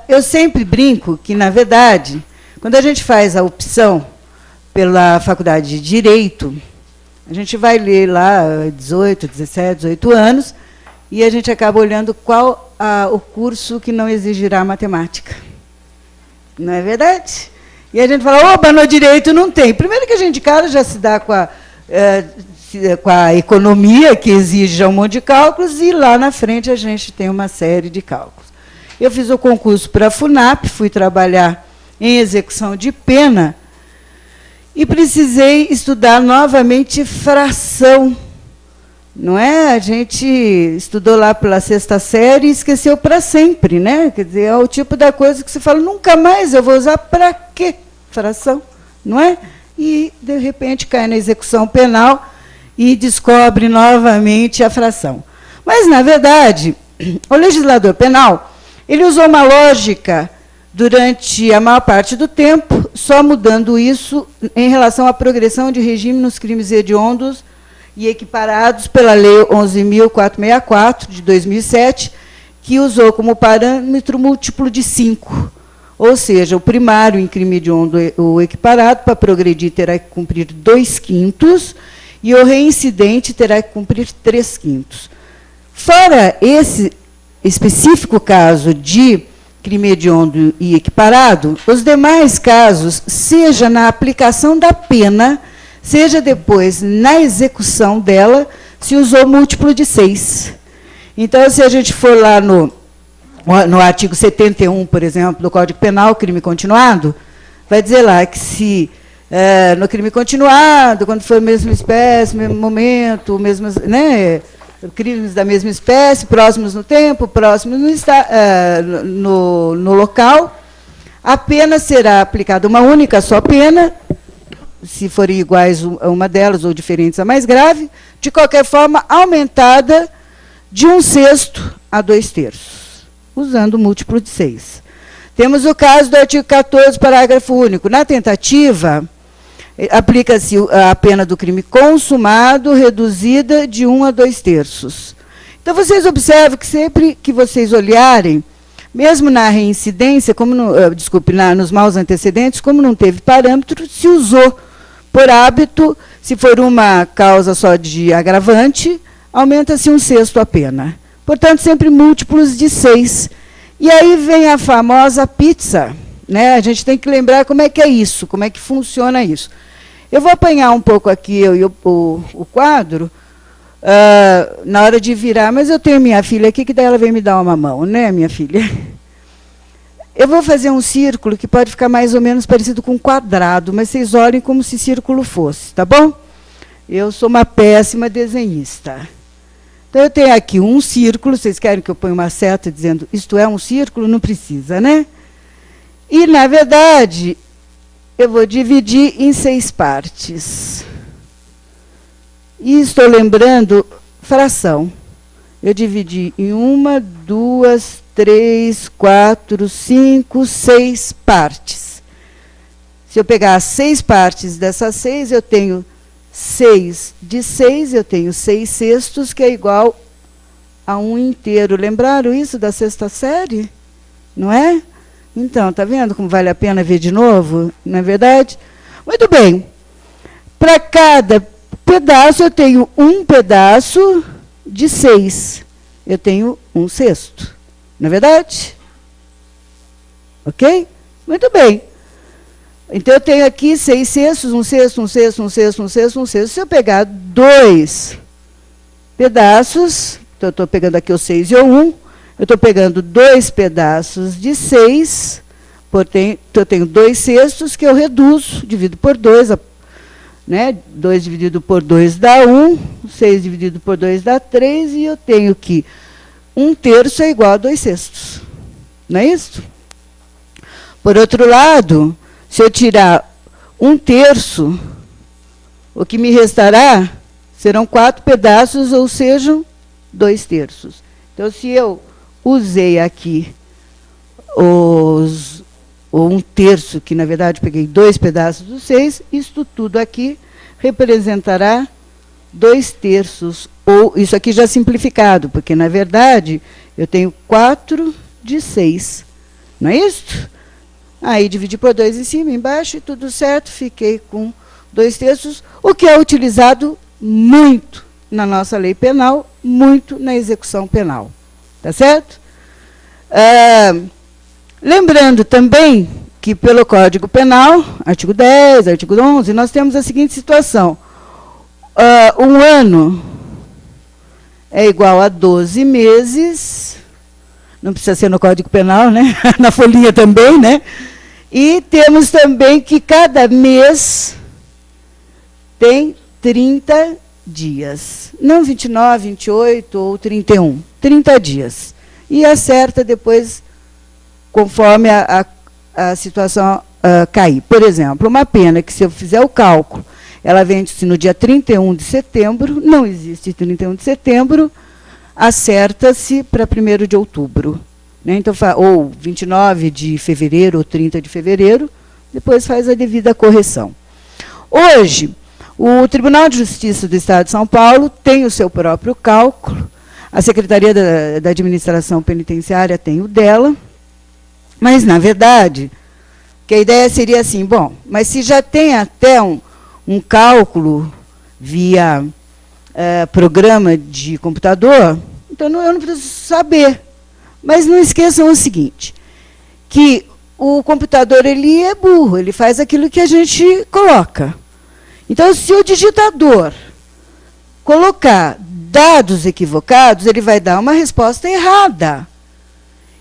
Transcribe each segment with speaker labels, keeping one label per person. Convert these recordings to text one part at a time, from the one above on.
Speaker 1: Eu sempre brinco que, na verdade, quando a gente faz a opção pela faculdade de Direito, a gente vai ler lá 18, 17, 18 anos, e a gente acaba olhando qual o curso que não exigirá matemática. Não é verdade? E a gente fala, opa, no Direito não tem. Primeiro que a gente, cara, já se dá com a economia, que exige já um monte de cálculos, e lá na frente a gente tem uma série de cálculos. Eu fiz o concurso para a FUNAP, fui trabalhar em execução de pena, e precisei estudar novamente fração. Não é? A gente estudou lá pela 6ª série e esqueceu para sempre, né? Quer dizer, é o tipo da coisa que você fala, nunca mais eu vou usar para quê? Fração, não é? E, de repente, cai na execução penal e descobre novamente a fração. Mas, na verdade, o legislador penal, ele usou uma lógica durante a maior parte do tempo, só mudando isso em relação à progressão de regime nos crimes hediondos e equiparados pela Lei 11.464, de 2007, que usou como parâmetro múltiplo de 5. Ou seja, o primário em crime hediondo, o equiparado, para progredir, terá que cumprir 2/5, e o reincidente terá que cumprir 3/5. Fora esse específico caso de crime hediondo e equiparado, os demais casos, seja na aplicação da pena, seja depois na execução dela, se usou múltiplo de 6. Então, se a gente for lá no artigo 71, por exemplo, do Código Penal, crime continuado, vai dizer lá que se no crime continuado, quando for a mesma espécie, mesmo momento, mesmas, né, crimes da mesma espécie, próximos no tempo, próximos no local, a pena será aplicada uma única só pena, se forem iguais a uma delas ou diferentes a mais grave, de qualquer forma, aumentada de 1/6 a 2/3, usando o múltiplo de 6. Temos o caso do artigo 14, parágrafo único. Na tentativa, aplica-se a pena do crime consumado, reduzida de 1 a 2/3. Então, vocês observam que sempre que vocês olharem, mesmo na reincidência, nos maus antecedentes, como não teve parâmetro, se usou por hábito, se for uma causa só de agravante, aumenta-se 1/6 a pena. Portanto, sempre múltiplos de 6. E aí vem a famosa pizza, né? A gente tem que lembrar como é que é isso, como é que funciona isso. Eu vou apanhar um pouco aqui o quadro, na hora de virar, mas eu tenho minha filha aqui, que daí ela vem me dar uma mão, né, minha filha? Eu vou fazer um círculo que pode ficar mais ou menos parecido com um quadrado, mas vocês olhem como se círculo fosse, tá bom? Eu sou uma péssima desenhista. Então, eu tenho aqui um círculo, vocês querem que eu ponha uma seta dizendo isto é um círculo? Não precisa, né? E, na verdade, eu vou dividir em 6 partes. E estou lembrando fração. Eu dividi em 1, 2, 3, 4, 5, 6 partes. Se eu pegar as 6 partes dessas 6, eu tenho 6 de 6, eu tenho 6/6, que é igual a 1 inteiro. Lembraram isso da 6ª série? Não é? Então, está vendo como vale a pena ver de novo? Não é verdade? Muito bem. Para cada pedaço, eu tenho um pedaço de 6. Eu tenho 1/6. Não é verdade? Ok? Muito bem. Então, eu tenho aqui 6/6, 1/6, 1/6, 1/6, 1/6, 1/6. Se eu pegar 2 pedaços, então eu estou pegando aqui o 6 e o 1, eu estou pegando 2 pedaços de 6, portanto, eu tenho 2/6 que eu reduzo, divido por 2, né? 2 dividido por 2 dá 1, 6 dividido por 2 dá 3, e eu tenho que 1/3 é igual a 2/6. Não é isso? Por outro lado, se eu tirar 1/3, o que me restará serão 4 pedaços, ou sejam, 2/3. Então, se eu usei aqui o 1/3, que na verdade peguei 2 pedaços dos 6, isto tudo aqui representará 2/3, ou isso aqui já simplificado, porque na verdade eu tenho 4 de 6. Não é isso? Aí dividi por 2 em cima e embaixo e tudo certo, fiquei com 2/3, o que é utilizado muito na nossa lei penal, muito na execução penal. Tá certo? Lembrando também que pelo Código Penal, artigo 10, artigo 11, nós temos a seguinte situação. Um ano é igual a 12 meses, não precisa ser no Código Penal, né? Na folhinha também, né? E temos também que cada mês tem 30 dias. Não 29, 28 ou 31. 30 dias. E acerta depois, conforme a situação cair. Por exemplo, uma pena que, se eu fizer o cálculo, ela vence no dia 31 de setembro, não existe 31 de setembro, acerta-se para 1º de outubro. Né? Então, ou 29 de fevereiro, ou 30 de fevereiro, depois faz a devida correção. Hoje, o Tribunal de Justiça do Estado de São Paulo tem o seu próprio cálculo, a Secretaria da Administração Penitenciária tem o dela, mas, na verdade, que a ideia seria assim, bom, mas se já tem até um cálculo via programa de computador, então eu não preciso saber. Mas não esqueçam o seguinte, que o computador ele é burro, ele faz aquilo que a gente coloca. Então, se o digitador colocar dados equivocados, ele vai dar uma resposta errada.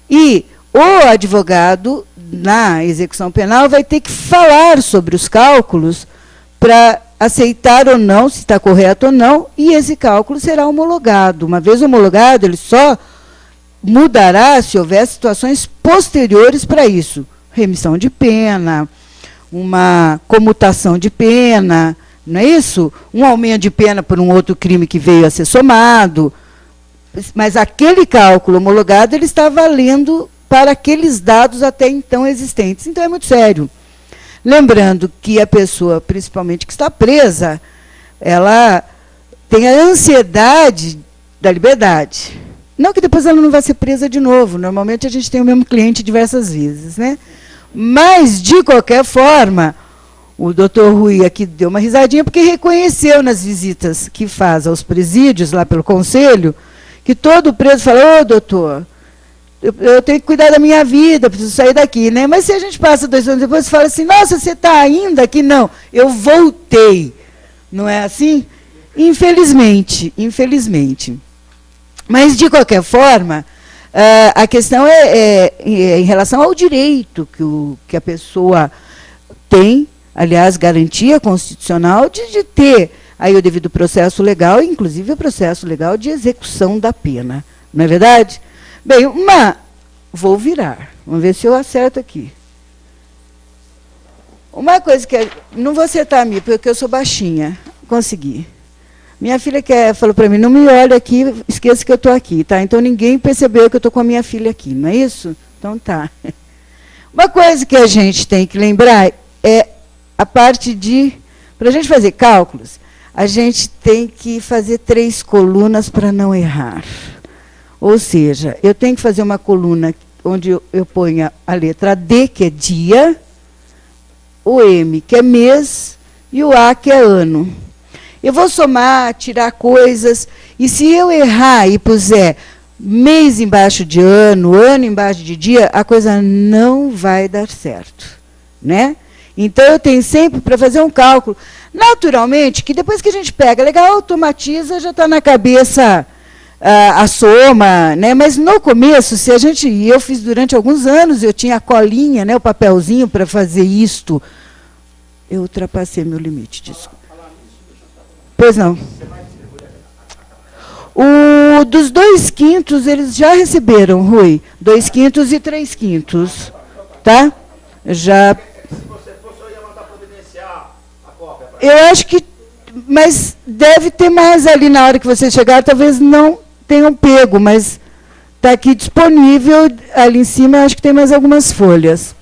Speaker 1: E o advogado, na execução penal, vai ter que falar sobre os cálculos para aceitar ou não, se está correto ou não, e esse cálculo será homologado. Uma vez homologado, ele só mudará se houver situações posteriores para isso. Remissão de pena, uma comutação de pena, não é isso? Um aumento de pena por um outro crime que veio a ser somado. Mas aquele cálculo homologado, ele está valendo para aqueles dados até então existentes. Então, é muito sério. Lembrando que a pessoa, principalmente que está presa, ela tem a ansiedade da liberdade. Não que depois ela não vai ser presa de novo. Normalmente a gente tem o mesmo cliente diversas vezes, né? Mas, de qualquer forma, o doutor Rui aqui deu uma risadinha, porque reconheceu nas visitas que faz aos presídios, lá pelo conselho, que todo preso fala, ô, doutor, eu tenho que cuidar da minha vida, preciso sair daqui, né? Mas se a gente passa 2 anos depois e fala assim, nossa, você está ainda aqui? Não, eu voltei. Não é assim? Infelizmente, infelizmente. Mas, de qualquer forma, a questão é em relação ao direito que a pessoa tem, aliás, garantia constitucional de ter aí o devido processo legal, inclusive o processo legal de execução da pena. Não é verdade? Bem, vou virar. Vamos ver se eu acerto aqui. Uma coisa que... Não vou acertar a mim, porque eu sou baixinha. Consegui. Minha filha falou para mim, não me olhe aqui, esqueça que eu estou aqui, tá? Então, ninguém percebeu que eu estou com a minha filha aqui, não é isso? Então, tá. Uma coisa que a gente tem que lembrar é a parte de... Para a gente fazer cálculos, a gente tem que fazer 3 colunas para não errar. Ou seja, eu tenho que fazer uma coluna onde eu ponha a letra D, que é dia, o M, que é mês, e o A, que é ano. Eu vou somar, tirar coisas, e se eu errar e puser mês embaixo de ano, ano embaixo de dia, a coisa não vai dar certo, né? Então, eu tenho sempre para fazer um cálculo. Naturalmente, que depois que a gente pega, legal, automatiza, já está na cabeça a soma, né? Mas no começo, e eu fiz durante alguns anos, eu tinha a colinha, né, o papelzinho para fazer isto. Eu ultrapassei meu limite, desculpa. Pois não. Dos 2/5, eles já receberam, Rui. 2/5 e 3/5. Tá? Já. Se você fosse, eu ia mandar providenciar a cópia. Eu acho que. Mas deve ter mais ali na hora que você chegar, talvez não tenham pego, mas está aqui disponível. Ali em cima, acho que tem mais algumas folhas.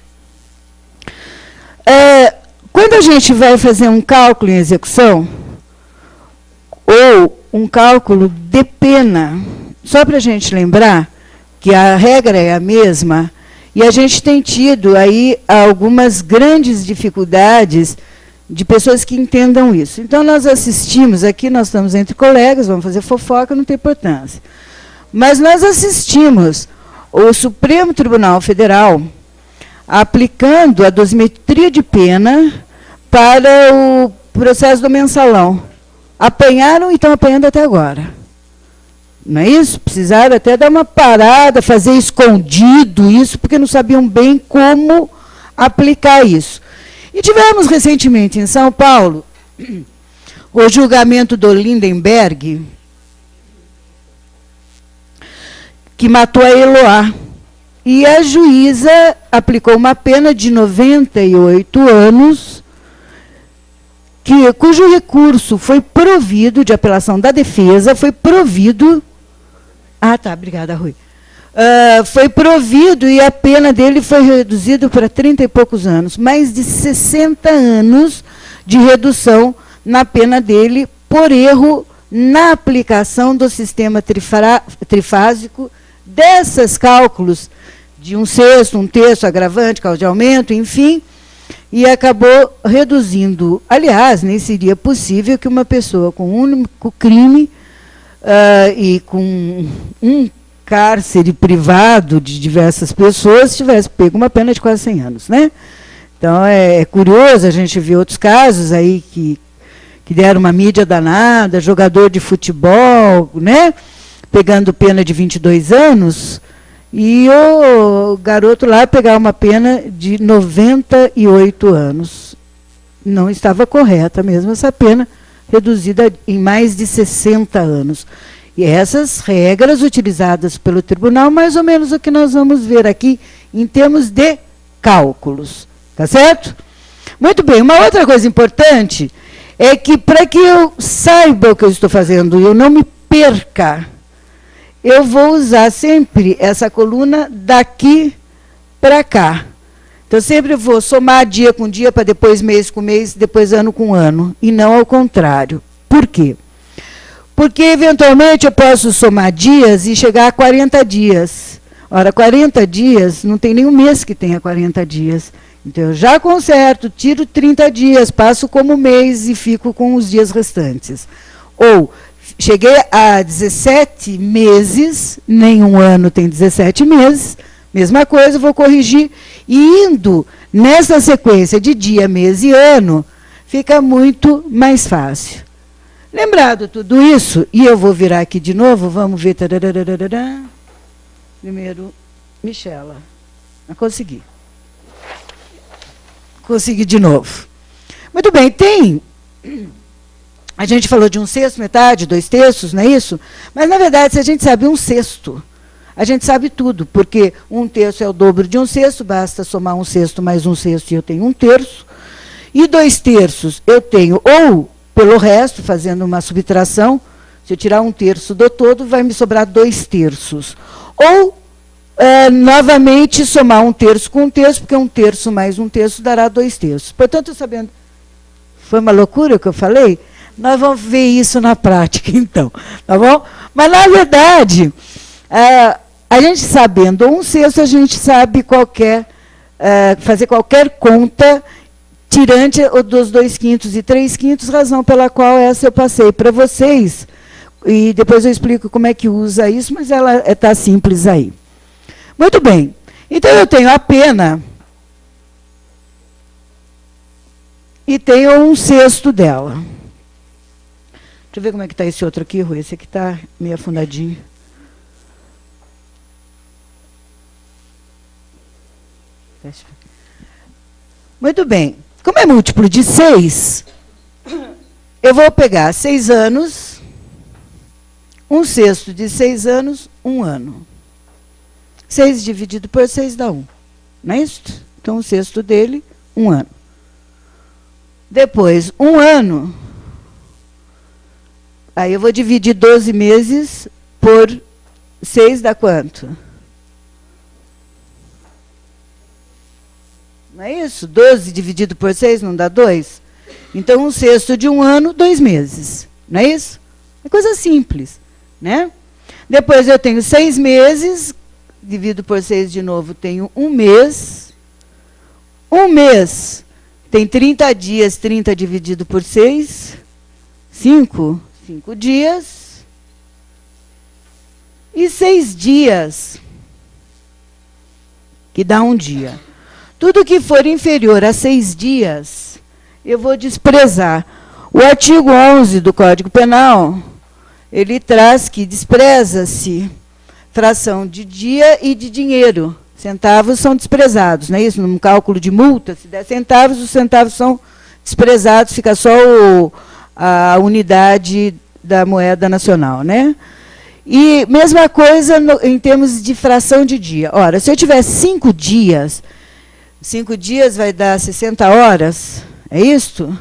Speaker 1: Quando a gente vai fazer um cálculo em execução, ou um cálculo de pena, só para a gente lembrar, que a regra é a mesma, e a gente tem tido aí algumas grandes dificuldades de pessoas que entendam isso. Então, nós assistimos, aqui nós estamos entre colegas, vamos fazer fofoca, não tem importância. Mas nós assistimos o Supremo Tribunal Federal aplicando a dosimetria de pena para o processo do mensalão. Apanharam e estão apanhando até agora. Não é isso? Precisaram até dar uma parada, fazer escondido isso, porque não sabiam bem como aplicar isso. E tivemos recentemente em São Paulo o julgamento do Lindenberg, que matou a Eloá. E a juíza aplicou uma pena de 98 anos, cujo recurso foi provido, de apelação da defesa, foi provido... Ah, tá, obrigada, Rui. Foi provido e a pena dele foi reduzida para 30 e poucos anos. Mais de 60 anos de redução na pena dele por erro na aplicação do sistema trifásico desses cálculos de 1/6, 1/3, agravante, causa de aumento, enfim, e acabou reduzindo. Aliás, nem seria possível que uma pessoa com um único crime e com um cárcere privado de diversas pessoas tivesse pego uma pena de quase 100 anos, né? Então, é curioso, a gente vê outros casos aí que deram uma mídia danada, jogador de futebol, né? Pegando pena de 22 anos, e o garoto lá pegar uma pena de 98 anos. Não estava correta mesmo essa pena, reduzida em mais de 60 anos. E essas regras utilizadas pelo tribunal, mais ou menos o que nós vamos ver aqui em termos de cálculos. Tá certo? Muito bem, uma outra coisa importante é que, para que eu saiba o que eu estou fazendo e eu não me perca, eu vou usar sempre essa coluna daqui para cá. Então, sempre vou somar dia com dia, para depois mês com mês, depois ano com ano, e não ao contrário. Por quê? Porque, eventualmente, eu posso somar dias e chegar a 40 dias. Ora, 40 dias, não tem nenhum mês que tenha 40 dias. Então, eu já conserto, tiro 30 dias, passo como mês e fico com os dias restantes. Ou, cheguei a 17 meses, nenhum ano tem 17 meses, mesma coisa, vou corrigir. E indo nessa sequência de dia, mês e ano, fica muito mais fácil. Lembrado tudo isso, e eu vou virar aqui de novo, vamos ver. Primeiro, Michela. Consegui. Consegui de novo. Muito bem, tem... A gente falou de 1/6, metade, 2/3, não é isso? Mas, na verdade, se a gente sabe 1/6, a gente sabe tudo, porque 1/3 é o dobro de 1/6, basta somar 1/6 mais 1/6 e eu tenho 1/3. E 2/3 eu tenho, ou pelo resto, fazendo uma subtração, se eu tirar 1/3 do todo, vai me sobrar 2/3. Ou, novamente, somar 1/3 com 1/3, porque 1/3 mais 1/3 dará 2/3. Portanto, sabendo... Foi uma loucura o que eu falei? Nós vamos ver isso na prática, então. Tá bom? Mas, na verdade, a gente sabendo 1/6, a gente sabe fazer qualquer conta tirante dos 2/5 e 3/5, razão pela qual essa eu passei para vocês. E depois eu explico como é que usa isso, mas ela está simples aí. Muito bem. Então, eu tenho a pena e tenho 1/6 dela. Deixa eu ver como é que está esse outro aqui, Rui. Esse aqui está meio afundadinho. Muito bem. Como é múltiplo de 6, eu vou pegar 6 anos, 1/6 de 6 anos, 1 ano. 6 dividido por 6 dá 1. Não é isso? Então, 1/6 dele, 1 ano. Depois, 1 ano... Aí eu vou dividir 12 meses por 6, dá quanto? Não é isso? 12 dividido por 6 não dá 2? Então, 1/6 de 1 ano, 2 meses. Não é isso? É coisa simples, né? Depois eu tenho 6 meses, divido por 6 de novo, tenho um mês. Um mês tem 30 dias, 30 dividido por 6, 5 dias. E 6 dias, que dá um dia. Tudo que for inferior a 6 dias, eu vou desprezar. O artigo 11 do Código Penal, ele traz que despreza-se fração de dia e de dinheiro. Centavos são desprezados, não é isso? Num cálculo de multa, se der centavos, os centavos são desprezados, fica só a unidade da moeda nacional, né? E mesma coisa em termos de fração de dia. Ora, se eu tiver 5 dias, 5 dias vai dar 60 horas, é isto?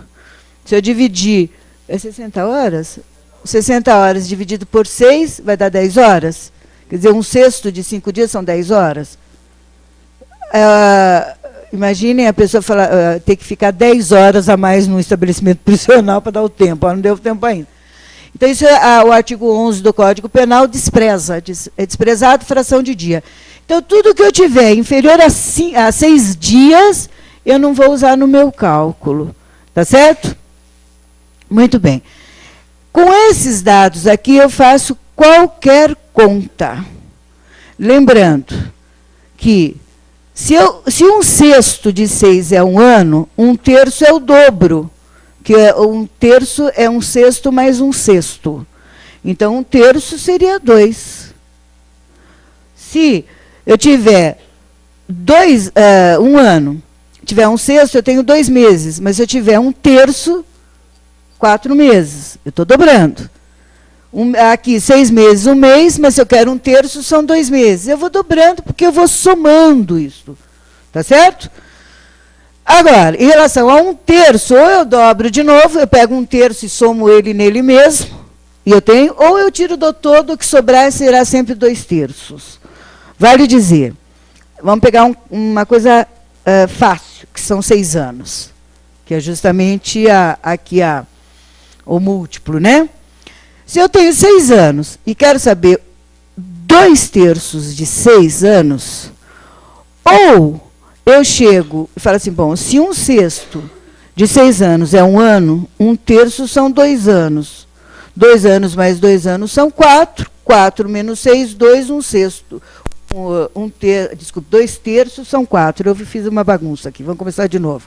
Speaker 1: Se eu dividir, é 60 horas? 60 horas dividido por 6 vai dar 10 horas. Quer dizer, um sexto de 5 dias são 10 horas. Imaginem a pessoa ter que ficar 10 horas a mais no estabelecimento prisional para dar o tempo. Não deu tempo ainda. Então, isso o artigo 11 do Código Penal despreza. É desprezado fração de dia. Então, tudo que eu tiver inferior a 6 dias, eu não vou usar no meu cálculo. Tá certo? Muito bem. Com esses dados aqui, eu faço qualquer conta. Lembrando que, se um sexto de 6 é um ano, um terço é o dobro. Que um terço é um sexto mais um sexto. Então, um terço seria 2. Se eu tiver um ano, tiver um sexto, eu tenho 2 meses. Mas se eu tiver um terço, 4 meses. Eu estou dobrando. Aqui, 6 meses, um mês, mas se eu quero um terço, são 2 meses. Eu vou dobrando, porque eu vou somando isso. Tá certo? Agora, em relação a um terço, ou eu dobro de novo, eu pego um terço e somo ele nele mesmo, e eu tenho, ou eu tiro do todo, o que sobrar será sempre 2 terços. Vale dizer, vamos pegar uma coisa fácil, que são 6 anos, que é justamente o múltiplo, né? Se eu tenho 6 anos e quero saber 2 terços de 6 anos, ou eu chego e falo assim, bom, se um sexto de 6 anos é um ano, um terço são 2 anos. 2 anos mais 2 anos são 4. 4 menos 6, 2, um sexto. 2 terços são 4. Eu fiz uma bagunça aqui, vamos começar de novo.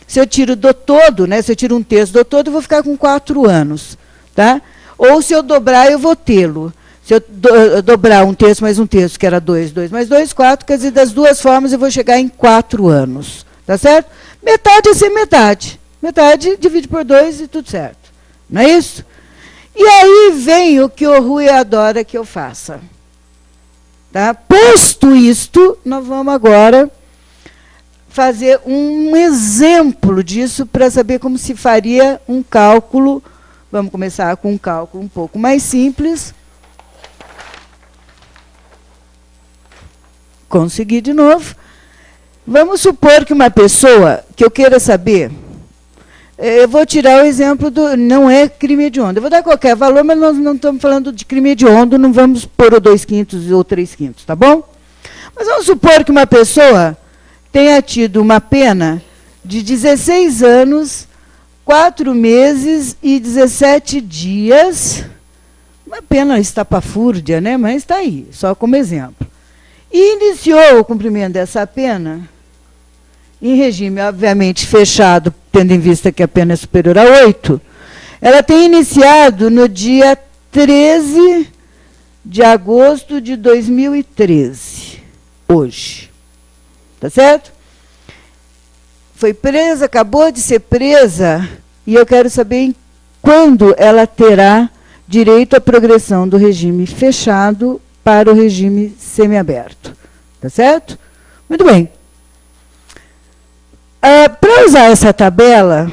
Speaker 1: Se eu tiro do todo, né, se eu tiro um terço do todo, eu vou ficar com 4 anos. Tá? Ou se eu dobrar, eu vou tê-lo. Se eu dobrar um terço mais um terço, que era 2, 2 mais 2, 4, quer dizer, das duas formas eu vou chegar em 4 anos. Tá certo? Metade é ser metade. Metade divide por 2 e tudo certo. Não é isso? E aí vem o que o Rui adora que eu faça. Tá? Posto isto, nós vamos agora fazer um exemplo disso para saber como se faria um cálculo. Vamos começar com um cálculo um pouco mais simples. Consegui de novo. Vamos supor que uma pessoa que eu queira saber, eu vou tirar o exemplo do, não é crime hediondo. Eu vou dar qualquer valor, mas nós não estamos falando de crime hediondo, não vamos pôr o 2/5 ou 3/5, tá bom? Mas vamos supor que uma pessoa tenha tido uma pena de 16 anos, 4 meses e 17 dias, uma pena estapafúrdia, né? Mas está aí, só como exemplo. E iniciou o cumprimento dessa pena em regime, obviamente, fechado, tendo em vista que a pena é superior a 8. Ela tem iniciado no dia 13 de agosto de 2013, hoje. Tá certo? Foi presa, acabou de ser presa, e eu quero saber quando ela terá direito à progressão do regime fechado para o regime semiaberto. Tá certo? Muito bem. Para usar essa tabela,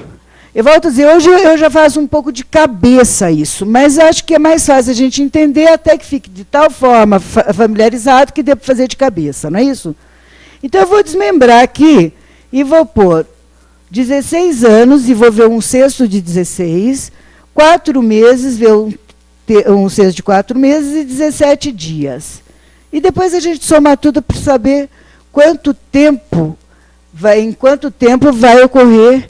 Speaker 1: eu volto a dizer, hoje eu já faço um pouco de cabeça isso, mas acho que é mais fácil a gente entender até que fique de tal forma familiarizado que dê para fazer de cabeça, não é isso? Então, eu vou desmembrar aqui e vou pôr 16 anos e vou ver um sexto de 16, 4 meses, ver um sexto de 4 meses e 17 dias. e depois a gente somar tudo para saber em quanto tempo vai ocorrer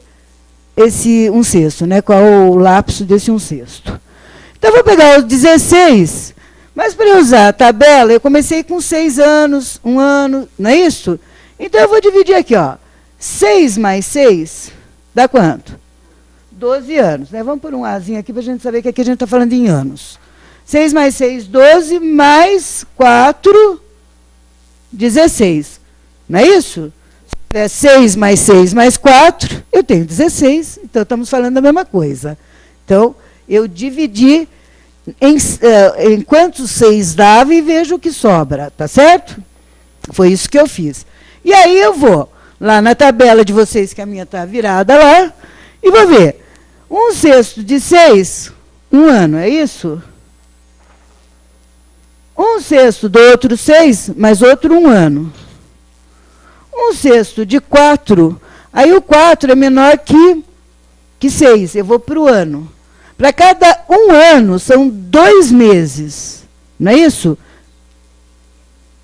Speaker 1: esse 1/6, né? Qual o lapso desse 1/6. Então, eu vou pegar os 16, mas para eu usar a tabela, eu comecei com 6 anos, 1 ano, não é isso? Então, eu vou dividir aqui, ó. 6 mais 6 dá quanto? 12 anos. Né? Vamos pôr um Azinho aqui para a gente saber que aqui a gente está falando em anos. 6 mais 6, 12, mais 4, 16. Não é isso? Se tiver 6 mais 6 mais 4, eu tenho 16. Então, estamos falando da mesma coisa. Então, eu dividi em quantos 6 dava e vejo o que sobra. Tá certo? Foi isso que eu fiz. E aí eu vou lá na tabela de vocês, que a minha está virada lá, e vou ver. 1/6 de 6, 1 ano, é isso? 1/6 do outro 6, mais outro 1 ano. 1/6 de 4, aí o 4 é menor que 6, eu vou para o ano. Para cada 1 ano, são 2 meses, não é isso?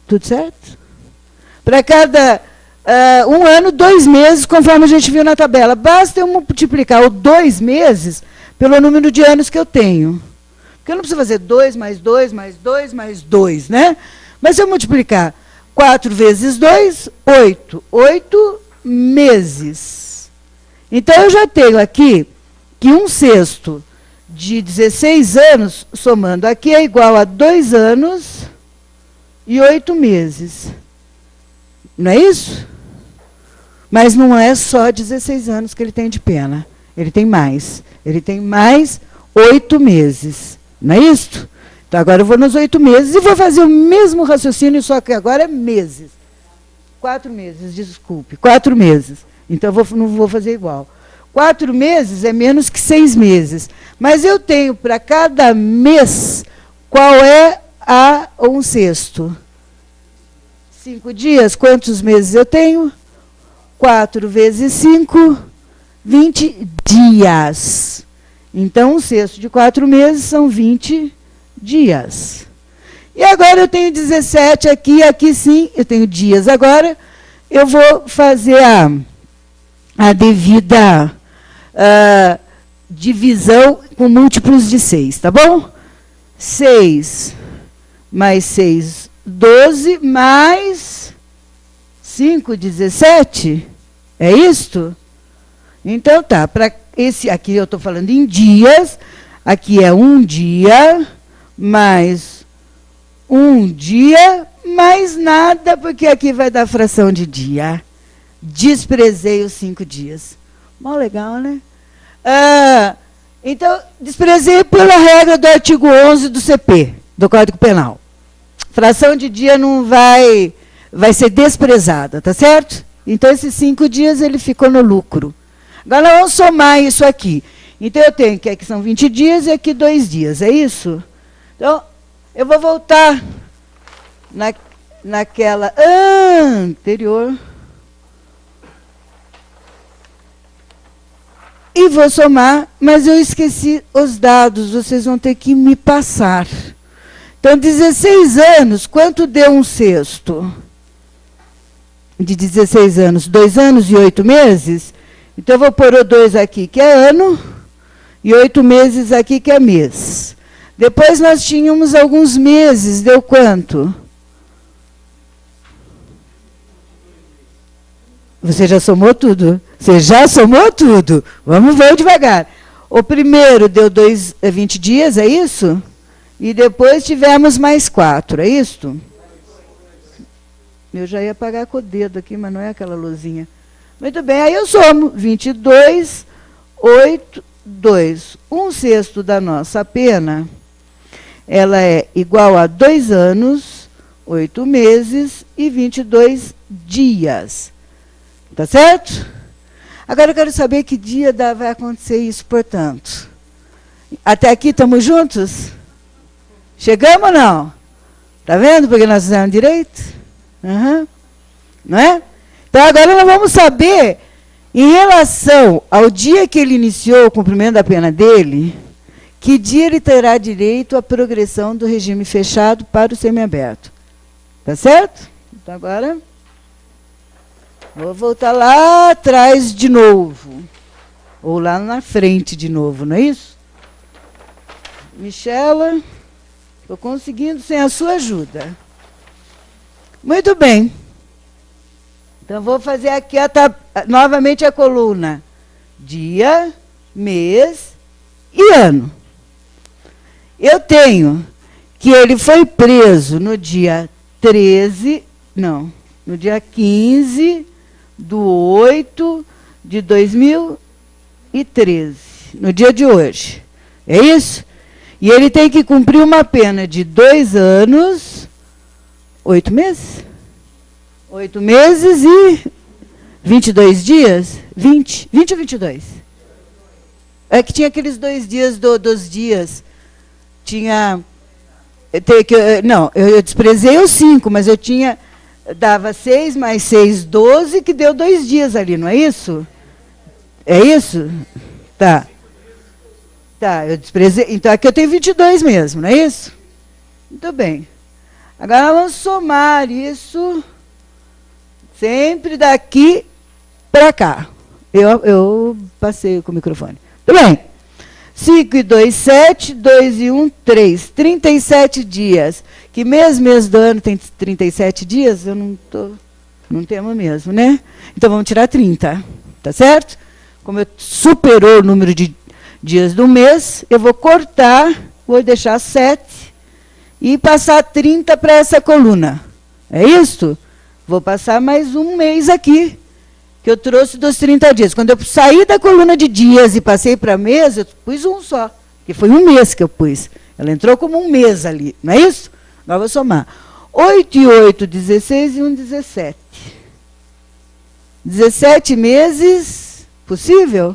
Speaker 1: Tudo certo? Para cada 1 ano, 2 meses, conforme a gente viu na tabela. Basta eu multiplicar o 2 meses pelo número de anos que eu tenho. Porque eu não preciso fazer 2 mais 2 mais 2 mais 2, né? Mas se eu multiplicar 4 vezes 2, 8. 8 meses. Então, eu já tenho aqui que 1/6 de 16 anos, somando aqui, é igual a 2 anos e 8 meses. Não é isso? Mas não é só 16 anos que ele tem de pena. Ele tem mais. Ele tem mais 8 meses. Não é isso? Então, agora eu vou nos 8 meses e vou fazer o mesmo raciocínio, só que agora é meses. 4 meses, desculpe. 4 meses. Então, eu não vou fazer igual. 4 meses é menos que 6 meses. Mas eu tenho para cada mês qual é a 1/6. 5 dias, quantos meses eu tenho? 4 vezes 5, 20 dias. Então, 1/6 de 4 meses são 20 dias. E agora eu tenho 17 aqui, aqui sim, eu tenho dias agora. Eu vou fazer a devida divisão com múltiplos de 6, tá bom? 6 mais 6, 12, mais 5, 17. É isto? Então, tá. Para esse aqui eu estou falando em dias. Aqui é 1 dia, mais 1 dia, mais nada, porque aqui vai dar fração de dia. Desprezei os 5 dias. Mó legal, né? Então, desprezei pela regra do artigo 11 do CP, do Código Penal. Fração de dia não vai ser desprezada, tá certo? Então, esses 5 dias ele ficou no lucro. Agora, vamos somar isso aqui. Então, eu tenho que aqui são 20 dias e aqui 2 dias, é isso? Então, eu vou voltar naquela anterior. E vou somar, mas eu esqueci os dados, vocês vão ter que me passar. Então, 16 anos, quanto deu 1/6? De 16 anos, 2 anos e 8 meses. Então, eu vou pôr o 2 aqui, que é ano, e 8 meses aqui, que é mês. Depois, nós tínhamos alguns meses, deu quanto? Você já somou tudo? Você já somou tudo? Vamos ver devagar. O primeiro deu 20 dias, é isso? E depois tivemos mais 4, é isso? Eu já ia apagar com o dedo aqui, mas não é aquela luzinha. Muito bem, aí eu somo. 22, 8, 2. 1/6 da nossa pena, ela é igual a 2 anos, 8 meses e 22 dias. Tá certo? Agora eu quero saber que dia vai acontecer isso, portanto. Até aqui estamos juntos? Chegamos ou não? Tá vendo porque nós fizemos direito? Uhum. Não é? Então, agora nós vamos saber, em relação ao dia que ele iniciou o cumprimento da pena dele, que dia ele terá direito à progressão do regime fechado para o semiaberto. Tá certo? Então agora vou voltar lá atrás de novo. Ou lá na frente de novo, não é isso? Michela, estou conseguindo sem a sua ajuda. Muito bem. Então, vou fazer aqui novamente a coluna. Dia, mês e ano. Eu tenho que ele foi preso no dia 13, não, no dia 15/8/2013, no dia de hoje. É isso? E ele tem que cumprir uma pena de 2 anos, 8 meses? 8 meses e 22 dias? 20 ou 22? É que tinha aqueles 2 dias dos dias. Tinha... Não, eu desprezei os 5, mas eu tinha... Dava 6 mais 6, 12, que deu 2 dias ali, não é isso? É isso? Tá. Tá, eu desprezei. Então, aqui eu tenho 22 mesmo, não é isso? Muito bem. Agora, vamos somar isso sempre daqui para cá. Eu passei com o microfone. Tudo bem. 5 e 2, 7, 2 e 1, 3. 37 dias. Que mês do ano tem 37 dias? Eu não temo mesmo, né? Então, vamos tirar 30, tá certo? Como eu superou o número de dias do mês, eu vou cortar, vou deixar 7 e passar 30 para essa coluna. É isso? Vou passar mais um mês aqui, que eu trouxe dos 30 dias. Quando eu saí da coluna de dias e passei para mês, eu pus um só, que foi um mês que eu pus. Ela entrou como um mês ali, não é isso? Agora vou somar. 8 e 8, 16 e 1, 17. 17 meses, possível?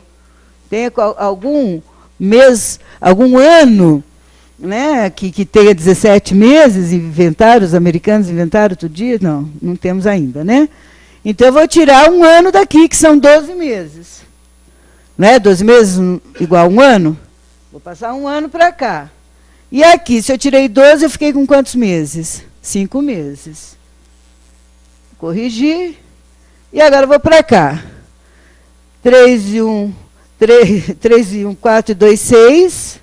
Speaker 1: Tem algum mês, algum ano, né, que tenha 17 meses, os americanos inventaram outro dia? Não temos ainda, né? Então, eu vou tirar um ano daqui, que são 12 meses. Né? 12 meses igual a um ano? Vou passar um ano para cá. E aqui, se eu tirei 12, eu fiquei com quantos meses? 5 meses. Corrigir. E agora eu vou para cá. 3 e 1, 4 e 2, 6.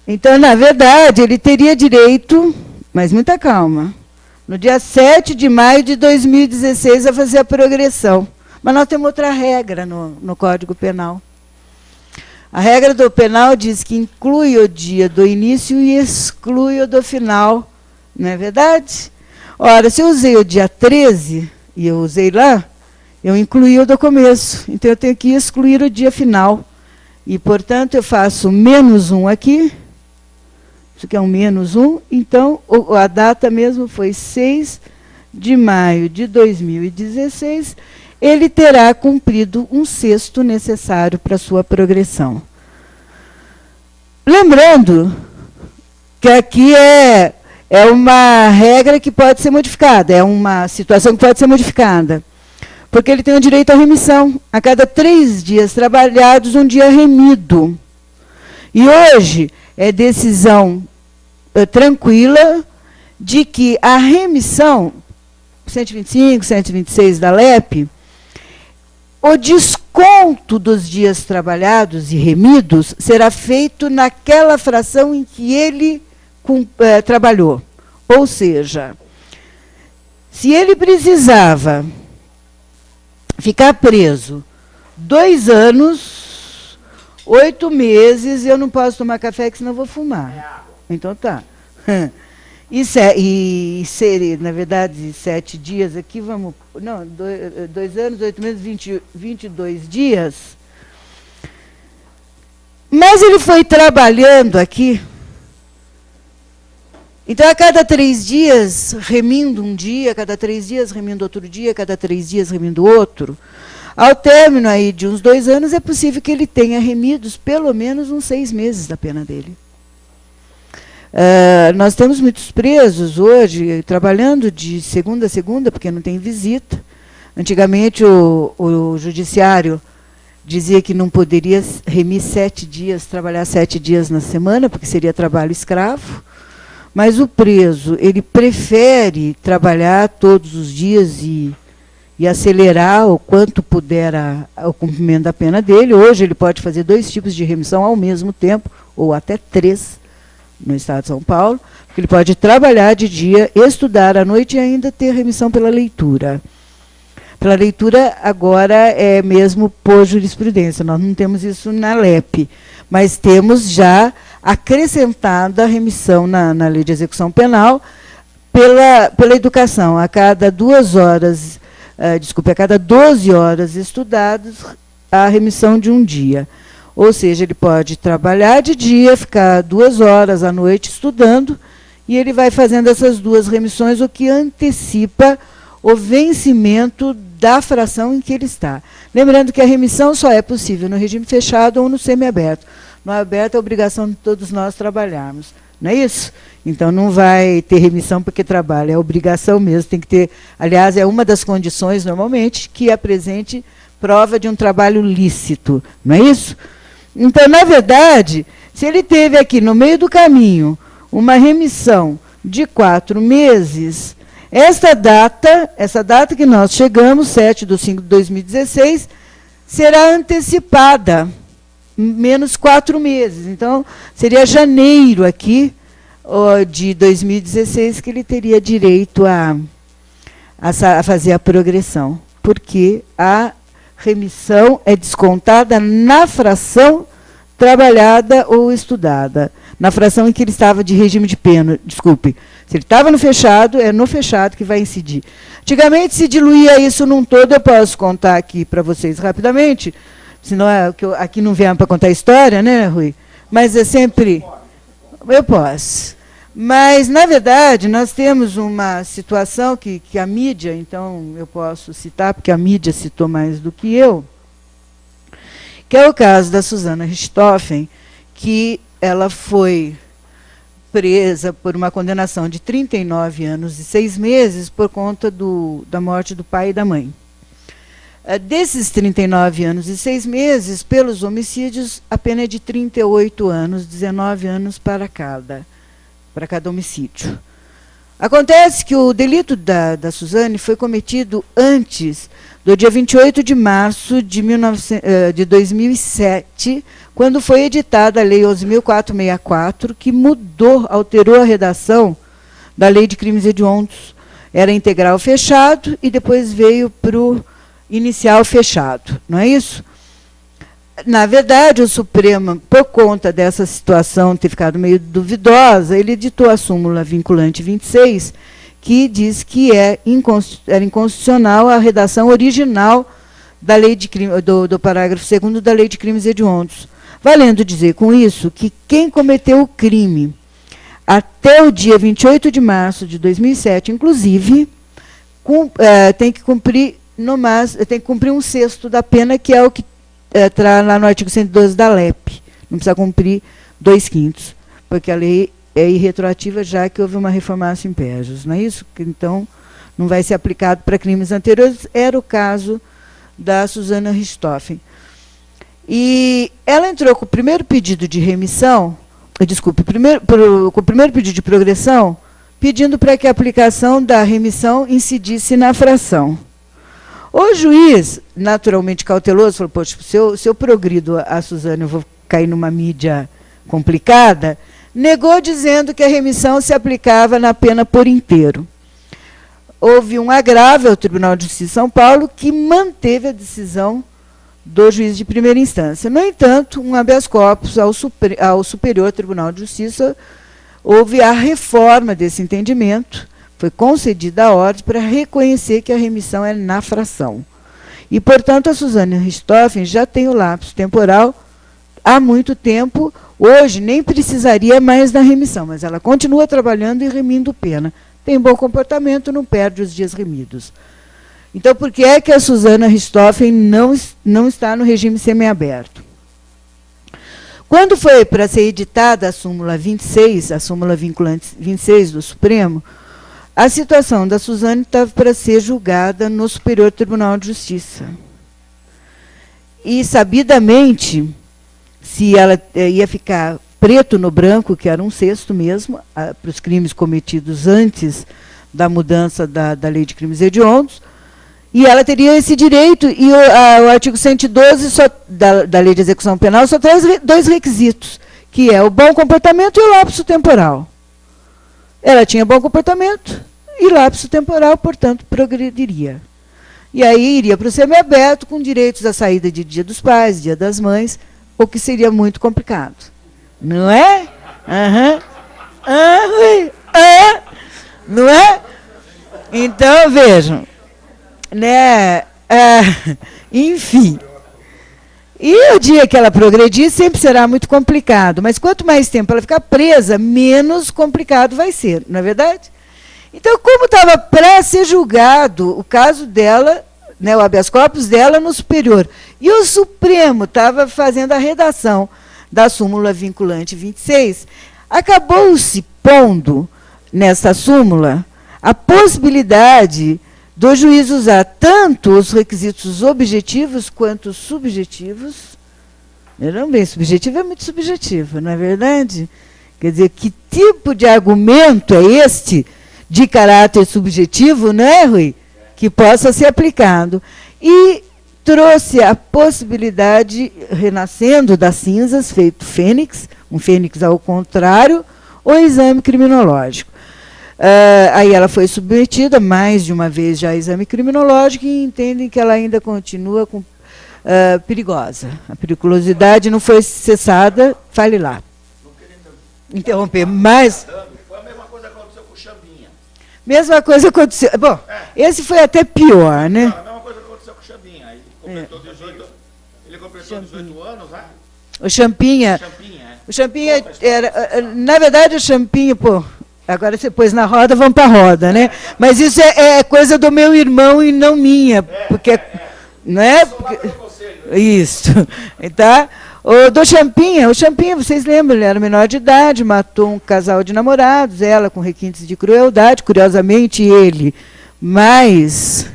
Speaker 1: Então, na verdade, ele teria direito, mas muita calma, no dia 7 de maio de 2016, a fazer a progressão. Mas nós temos outra regra no Código Penal. A regra do penal diz que inclui o dia do início e exclui o do final. Não é verdade? Ora, se eu usei o dia 13, e eu usei lá, eu incluí o do começo. Então, eu tenho que excluir o dia final. E, portanto, eu faço menos 1 aqui. Isso aqui é um menos 1. Então, a data mesmo foi 6 de maio de 2016. Ele terá cumprido um sexto necessário para a sua progressão. Lembrando que aqui é uma regra que pode ser modificada, é uma situação que pode ser modificada. Porque ele tem o direito à remissão. A cada 3 dias trabalhados, um dia remido. E hoje é decisão tranquila de que a remissão, 125, 126 da LEP, o desconto dos dias trabalhados e remidos será feito naquela fração em que ele trabalhou. Ou seja, se ele precisava ficar preso 2 anos, 8 meses, eu não posso tomar café, que senão eu vou fumar. Então tá. E ser, na verdade, 7 dias aqui, vamos... Não, 2 anos, 8 meses, 22 dias. Mas ele foi trabalhando aqui. Então, a cada 3 dias, remindo um dia, a cada 3 dias, remindo outro dia, a cada 3 dias, remindo outro. Ao término aí de uns 2 anos, é possível que ele tenha remidos pelo menos uns 6 meses da pena dele. Nós temos muitos presos hoje, trabalhando de segunda a segunda, porque não tem visita. Antigamente, o judiciário dizia que não poderia remir 7 dias, trabalhar 7 dias na semana, porque seria trabalho escravo. mas o preso, ele prefere trabalhar todos os dias e acelerar o quanto puder o cumprimento da pena dele. Hoje ele pode fazer 2 tipos de remissão ao mesmo tempo, ou até 3, no estado de São Paulo, porque ele pode trabalhar de dia, estudar à noite e ainda ter remissão pela leitura. Pela leitura, agora, é mesmo por jurisprudência, nós não temos isso na LEP, mas temos já acrescentada a remissão na Lei de Execução Penal pela educação. A cada 2 horas, a cada 12 horas estudadas, a remissão de um dia. Ou seja, ele pode trabalhar de dia, ficar 2 horas à noite estudando, e ele vai fazendo essas 2 remissões, o que antecipa o vencimento da fração em que ele está. Lembrando que a remissão só é possível no regime fechado ou no semiaberto. No aberto é obrigação de todos nós trabalharmos. Não é isso? Então não vai ter remissão porque trabalha, é obrigação mesmo, tem que ter, aliás, é uma das condições, normalmente, que apresente prova de um trabalho lícito. Não é isso? Então, na verdade, se ele teve aqui, no meio do caminho, uma remissão de 4 meses, essa data que nós chegamos, 7/5/2016, será antecipada, menos 4 meses. Então, seria janeiro aqui, de 2016, que ele teria direito a fazer a progressão, porque a remissão é descontada na fração trabalhada ou estudada, na fração em que ele estava de regime de pena, desculpe. Se ele estava no fechado, é no fechado que vai incidir. Antigamente se diluía isso num todo, eu posso contar aqui para vocês rapidamente, senão aqui não vieram para contar história, né, Rui? Mas é sempre... Eu posso. Mas, na verdade, nós temos uma situação que a mídia, então eu posso citar, porque a mídia citou mais do que eu, que é o caso da Susana Richthofen, que ela foi presa por uma condenação de 39 anos e 6 meses por conta da morte do pai e da mãe. Desses 39 anos e 6 meses, pelos homicídios, a pena é de 38 anos, 19 anos para cada homicídio. Acontece que o delito da Suzane foi cometido antes do dia 28 de março de 2007, quando foi editada a Lei 11.464, que alterou a redação da Lei de Crimes Hediondos. Era integral fechado e depois veio para o inicial fechado, não é isso? Na verdade, o Supremo, por conta dessa situação ter ficado meio duvidosa, ele editou a súmula vinculante 26, que diz que era inconstitucional a redação original da lei de crime, do parágrafo 2º da Lei de Crimes Hediondos. Valendo dizer com isso que quem cometeu o crime até o dia 28 de março de 2007, inclusive, tem que cumprir tem que cumprir 1/6 da pena, que é o que está lá no artigo 112 da LEP. Não precisa cumprir 2/5, porque a lei é irretroativa, já que houve uma reformatio impejus, não é isso? Então, não vai ser aplicado para crimes anteriores. Era o caso da Susana Richthofen. E ela entrou com o primeiro pedido de remissão, com o primeiro pedido de progressão, pedindo para que a aplicação da remissão incidisse na fração. O juiz, naturalmente cauteloso, falou, poxa, se eu progrido a Suzane, eu vou cair numa mídia complicada, negou dizendo que a remissão se aplicava na pena por inteiro. Houve um agravo ao Tribunal de Justiça de São Paulo, que manteve a decisão do juiz de primeira instância. No entanto, um habeas corpus ao Superior Tribunal de Justiça, houve a reforma desse entendimento, foi concedida a ordem para reconhecer que a remissão é na fração. E, portanto, a Susana Richthofen já tem o lapso temporal há muito tempo. Hoje nem precisaria mais da remissão, mas ela continua trabalhando e remindo pena. Tem bom comportamento, não perde os dias remidos. Então, por que é que a Susana Richthofen não está no regime semiaberto? Quando foi para ser editada a súmula 26, a súmula vinculante 26 do Supremo, a situação da Suzane estava para ser julgada no Superior Tribunal de Justiça. E, sabidamente, se ela ia ficar preto no branco, que era um sexto mesmo, para os crimes cometidos antes da mudança da lei de crimes hediondos, e ela teria esse direito, e o artigo 112 da lei de execução penal só traz dois requisitos, que é o bom comportamento e o lapso temporal. Ela tinha bom comportamento e lapso temporal, portanto, progrediria. E aí iria para o semiaberto com direitos à saída de Dia dos Pais, Dia das Mães, o que seria muito complicado. Não é? Não é? Então, vejam, né? Enfim. E o dia que ela progredir sempre será muito complicado, mas quanto mais tempo ela ficar presa, menos complicado vai ser, não é verdade? Então, como estava para ser julgado o caso dela, né, o habeas corpus dela no superior, e o Supremo estava fazendo a redação da súmula vinculante 26, acabou-se pondo nessa súmula a possibilidade do juiz usar tanto os requisitos objetivos quanto os subjetivos. Não, bem, subjetivo é muito subjetivo, não é verdade? Quer dizer, que tipo de argumento é este de caráter subjetivo, não é, Rui? Que possa ser aplicado. E trouxe a possibilidade, renascendo das cinzas, feito fênix, um fênix ao contrário, o exame criminológico. Aí ela foi submetida mais de uma vez já a exame criminológico e entendem que ela ainda continua perigosa. A periculosidade não foi cessada, fale lá. Interromper, mas...
Speaker 2: Foi a mesma coisa que aconteceu com o Chambinha.
Speaker 1: Mesma coisa aconteceu... Bom, esse foi até pior, né?
Speaker 2: A mesma coisa que aconteceu com o Chambinha. Ele completou 18 anos, né?
Speaker 1: O Champinha... O Champinha era... Na verdade, o Champinha, agora você pôs na roda, vamos para a roda, né? Mas isso é coisa do meu irmão e não minha, porque... Não é? Porque, isso. Tá? O Champinha, vocês lembram, ele era menor de idade, matou um casal de namorados, ela com requintes de crueldade, curiosamente ele mais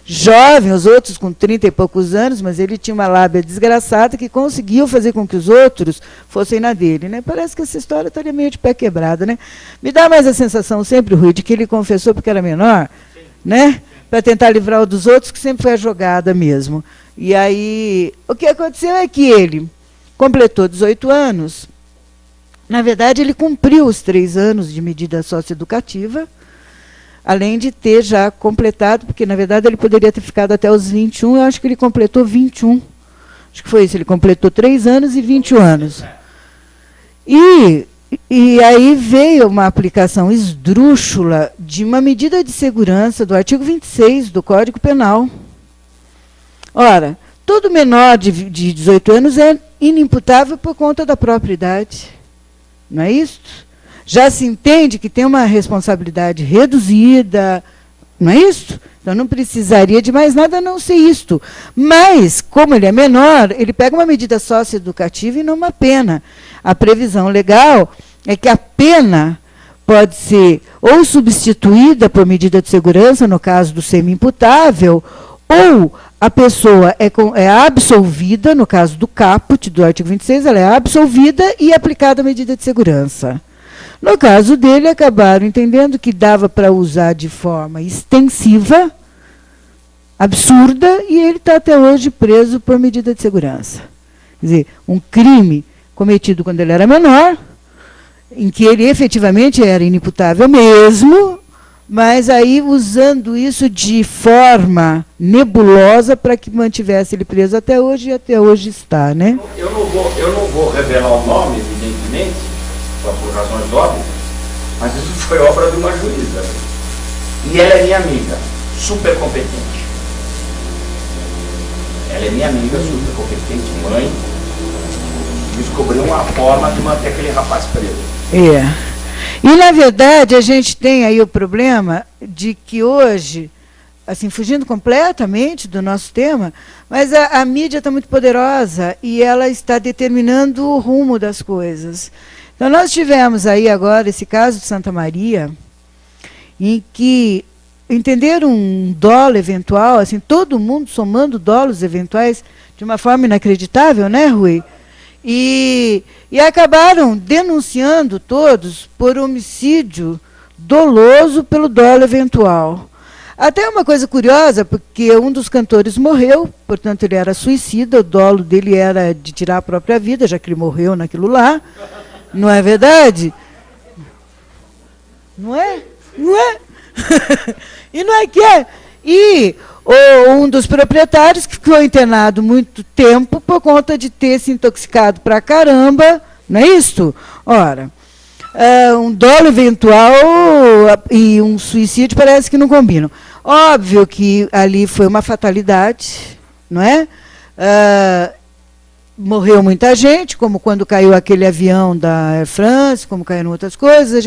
Speaker 1: jovem, os outros com 30 e poucos anos, mas ele tinha uma lábia desgraçada que conseguiu fazer com que os outros fossem na dele, né? Parece que essa história estaria meio de pé quebrado, né? Me dá mais a sensação sempre, Rui, de que ele confessou porque era menor, né? Para tentar livrar o dos outros, que sempre foi a jogada mesmo. E aí, o que aconteceu é que ele completou 18 anos. Na verdade, ele cumpriu os 3 anos de medida socioeducativa, além de ter já completado, porque, na verdade, ele poderia ter ficado até os 21, eu acho que ele completou 21. Acho que foi isso, ele completou 3 anos e 21 anos. E aí veio uma aplicação esdrúxula de uma medida de segurança do artigo 26 do Código Penal. Ora, todo menor de 18 anos é inimputável por conta da própria idade. Não é isso? Já se entende que tem uma responsabilidade reduzida, não é isso? Então não precisaria de mais nada a não ser isto. Mas, como ele é menor, ele pega uma medida socioeducativa e não uma pena. A previsão legal é que a pena pode ser ou substituída por medida de segurança, no caso do semi-imputável, ou a pessoa é absolvida, no caso do caput, do artigo 26, ela é absolvida e aplicada a medida de segurança. No caso dele, acabaram entendendo que dava para usar de forma extensiva, absurda, e ele está até hoje preso por medida de segurança. Quer dizer, um crime cometido quando ele era menor, em que ele efetivamente era inimputável mesmo, mas aí usando isso de forma nebulosa para que mantivesse ele preso até hoje, e até hoje está, né?
Speaker 2: Eu não vou revelar o nome, evidentemente, por razões óbvias, mas isso foi obra de uma juíza. E ela é minha amiga, super competente. Ela é minha amiga, super competente, mãe, descobriu uma forma de manter aquele rapaz preso.
Speaker 1: E, na verdade, a gente tem aí o problema de que hoje, assim, fugindo completamente do nosso tema, mas a mídia está muito poderosa e ela está determinando o rumo das coisas. Então, nós tivemos aí agora esse caso de Santa Maria, em que entenderam um dolo eventual, assim, todo mundo somando dolos eventuais de uma forma inacreditável, né, Rui? E acabaram denunciando todos por homicídio doloso pelo dolo eventual. Até uma coisa curiosa, porque um dos cantores morreu, portanto ele era suicida, o dolo dele era de tirar a própria vida, já que ele morreu naquilo lá. Não é verdade? Não é? Não é? E não é que é? E um dos proprietários que ficou internado muito tempo por conta de ter se intoxicado pra caramba, não é isso? Ora, um dolo eventual e um suicídio parece que não combinam. Óbvio que ali foi uma fatalidade, não é? Morreu muita gente, como quando caiu aquele avião da Air France, como caíram outras coisas.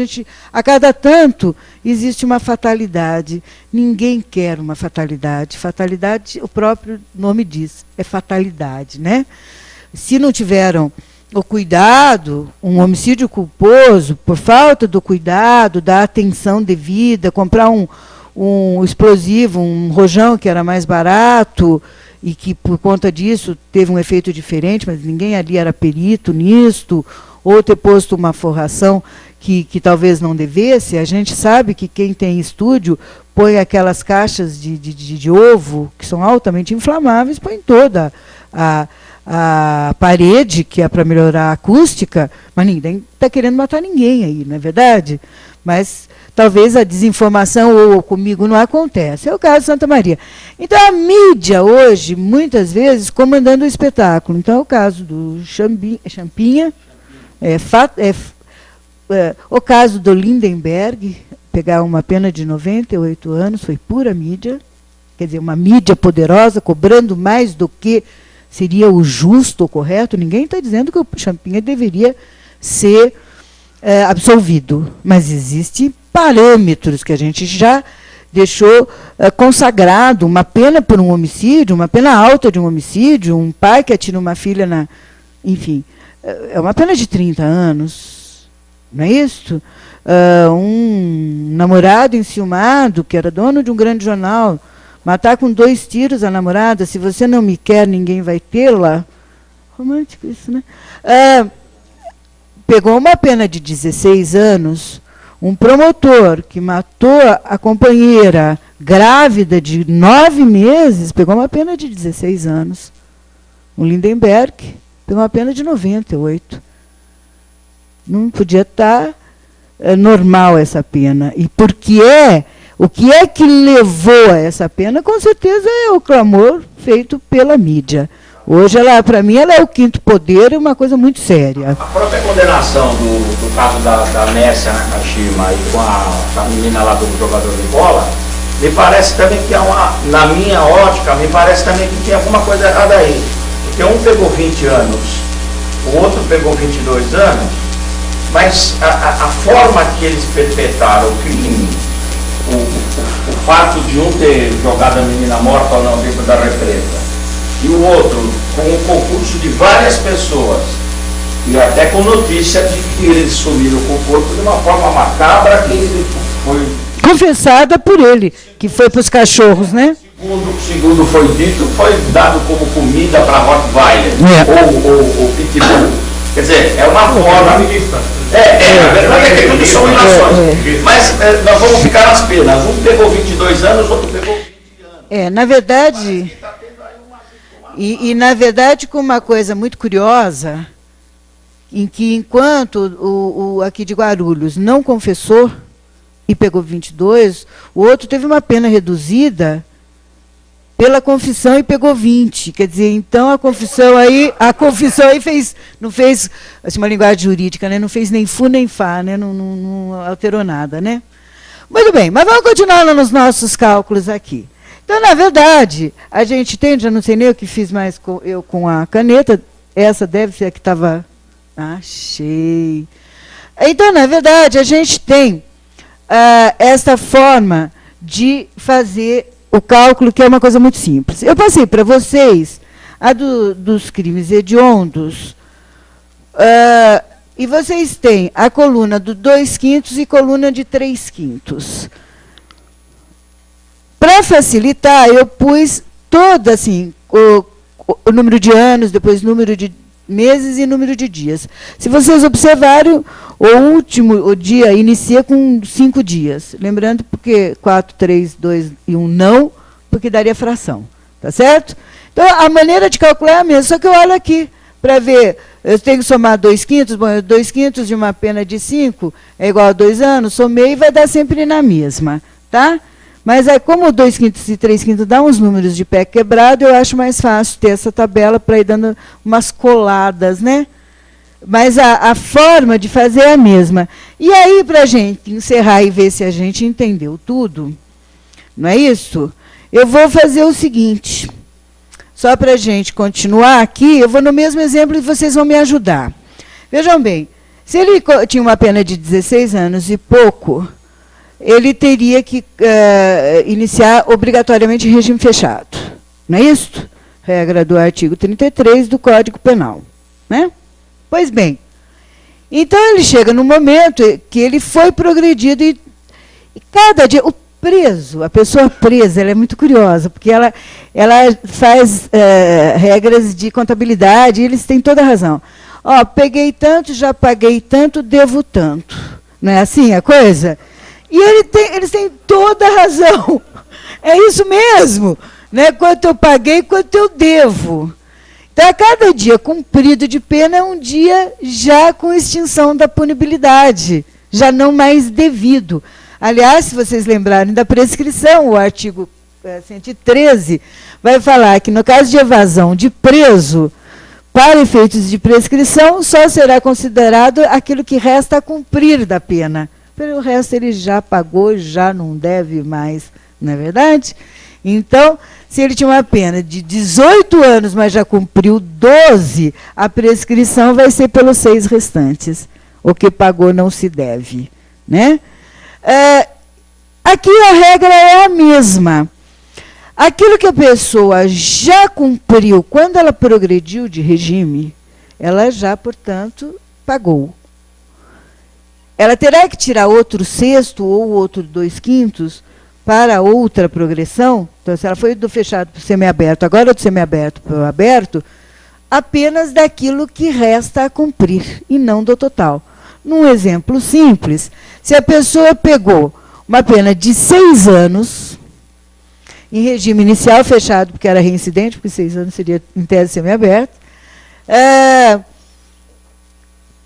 Speaker 1: A cada tanto existe uma fatalidade. Ninguém quer uma fatalidade. Fatalidade, o próprio nome diz, é fatalidade, né? Se não tiveram o cuidado, um homicídio culposo, por falta do cuidado, da atenção devida, comprar um explosivo, um rojão que era mais barato, e que, por conta disso, teve um efeito diferente, mas ninguém ali era perito nisto, ou ter posto uma forração que talvez não devesse. A gente sabe que quem tem estúdio põe aquelas caixas de ovo, que são altamente inflamáveis, põe toda a parede, que é para melhorar a acústica, mas ninguém está querendo matar ninguém aí, não é verdade? Mas talvez a desinformação ou comigo não acontece. É o caso de Santa Maria. Então, a mídia hoje, muitas vezes, comandando o espetáculo. Então, é o caso do Champinha, o caso do Lindenberg, pegar uma pena de 98 anos, foi pura mídia, quer dizer, uma mídia poderosa, cobrando mais do que seria o justo ou correto. Ninguém está dizendo que o Champinha deveria ser absolvido, mas existem parâmetros que a gente já deixou consagrado. Uma pena por um homicídio, uma pena alta de um homicídio, um pai que atira uma filha enfim, é uma pena de 30 anos, não é isso? Um namorado enciumado, que era dono de um grande jornal, matar com 2 tiros a namorada. Se você não me quer, ninguém vai tê-la. Romântico isso, né? Pegou uma pena de 16 anos, um promotor que matou a companheira grávida de 9 meses, pegou uma pena de 16 anos. O Lindenberg pegou uma pena de 98. Não podia estar normal essa pena. E o que é que levou a essa pena? Com certeza é o clamor feito pela mídia. Hoje, para mim, ela é o quinto poder, é uma coisa muito séria.
Speaker 2: A própria condenação do caso da Mércia Nakashima e com a menina lá do jogador de bola, me parece também que na minha ótica, me parece também que tem alguma coisa errada aí. Porque um pegou 20 anos, o outro pegou 22 anos, mas a forma que eles perpetraram o crime, o fato de um ter jogado a menina morta ou não dentro da represa, e o outro com o concurso de várias pessoas, e até com notícia de que eles sumiram com o corpo de uma forma macabra, que ele foi
Speaker 1: confessada por ele, que foi para os cachorros, né?
Speaker 2: Segundo foi dito, foi dado como comida para Rottweiler, ou Pitbull. Quer dizer, é uma forma. Na verdade é que tudo são relações. Mas nós vamos ficar nas penas. Um pegou 22 anos, outro pegou 20 anos.
Speaker 1: Na verdade. E na verdade, com uma coisa muito curiosa, em que enquanto o aqui de Guarulhos não confessou e pegou 22, o outro teve uma pena reduzida pela confissão e pegou 20. Quer dizer, então a confissão aí não fez assim, uma linguagem jurídica, né? Não fez nem fu nem fá, né? Não alterou nada, né? Muito bem, mas vamos continuar nos nossos cálculos aqui. Então, na verdade, a gente tem, já não sei nem o que fiz mais eu com a caneta, essa deve ser a que estava... Achei. Então, na verdade, a gente tem essa forma de fazer o cálculo, que é uma coisa muito simples. Eu passei para vocês a dos crimes hediondos, e vocês têm a coluna do 2/5 e coluna de 3/5. Para facilitar, eu pus todo assim, o número de anos, depois número de meses e número de dias. Se vocês observarem, o dia inicia com 5 dias. Lembrando, porque 4, 3, 2 e 1 não, porque daria fração. Tá certo? Então, a maneira de calcular é a mesma, só que eu olho aqui para ver, eu tenho que somar 2/5, bom, 2/5 de uma pena de 5 é igual a 2 anos, somei e vai dar sempre na mesma, tá? Mas aí, como 2/5 e 3/5 dá uns números de pé quebrado, eu acho mais fácil ter essa tabela para ir dando umas coladas, né? Mas a forma de fazer é a mesma. E aí, para a gente encerrar e ver se a gente entendeu tudo, não é isso? Eu vou fazer o seguinte, só para a gente continuar aqui, eu vou no mesmo exemplo e vocês vão me ajudar. Vejam bem, se ele tinha uma pena de 16 anos e pouco, ele teria que iniciar obrigatoriamente regime fechado. Não é isso? Regra do artigo 33 do Código Penal. Né? Pois bem, então ele chega no momento que ele foi progredido e cada dia, o preso, a pessoa presa, ela é muito curiosa, porque ela faz regras de contabilidade e eles têm toda a razão. Ó, peguei tanto, já paguei tanto, devo tanto. Não é assim a coisa? E eles têm toda a razão. É isso mesmo. Né? Quanto eu paguei, quanto eu devo. Então, a cada dia cumprido de pena é um dia já com extinção da punibilidade, já não mais devido. Aliás, se vocês lembrarem da prescrição, o artigo 113 vai falar que, no caso de evasão de preso, para efeitos de prescrição, só será considerado aquilo que resta a cumprir da pena. Pelo resto, ele já pagou, já não deve mais, não é verdade? Então, se ele tinha uma pena de 18 anos, mas já cumpriu 12, a prescrição vai ser pelos 6 restantes. O que pagou não se deve. Né? Aqui a regra é a mesma. Aquilo que a pessoa já cumpriu, quando ela progrediu de regime, ela já, portanto, pagou. Ela terá que tirar outro sexto ou outro 2/5 para outra progressão. Então, se ela foi do fechado para o semiaberto, agora do semiaberto para o aberto, apenas daquilo que resta a cumprir, e não do total. Num exemplo simples, se a pessoa pegou uma pena de 6 anos, em regime inicial fechado, porque era reincidente, porque 6 anos seria, em tese, semiaberto,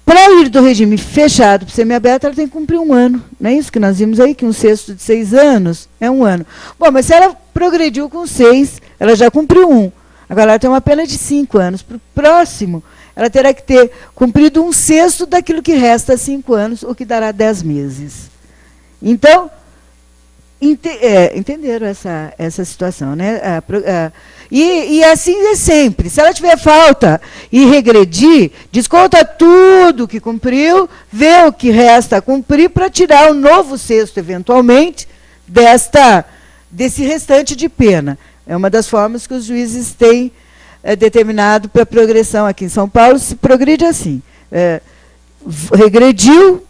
Speaker 1: para ir do regime fechado para o semiaberto, ela tem que cumprir 1 ano. Não é isso que nós vimos aí, que um sexto de 6 anos é 1 ano. Bom, mas se ela progrediu com 6, ela já cumpriu 1. Agora ela tem uma pena de 5 anos. Para o próximo, ela terá que ter cumprido 1/6 daquilo que resta 5 anos, o que dará 10 meses. Então, entenderam essa situação, né? E assim é sempre. Se ela tiver falta e regredir, desconta tudo que cumpriu, vê o que resta a cumprir para tirar o novo sexto, eventualmente, desse restante de pena. É uma das formas que os juízes têm determinado para a progressão aqui em São Paulo. Se progride assim. Regrediu,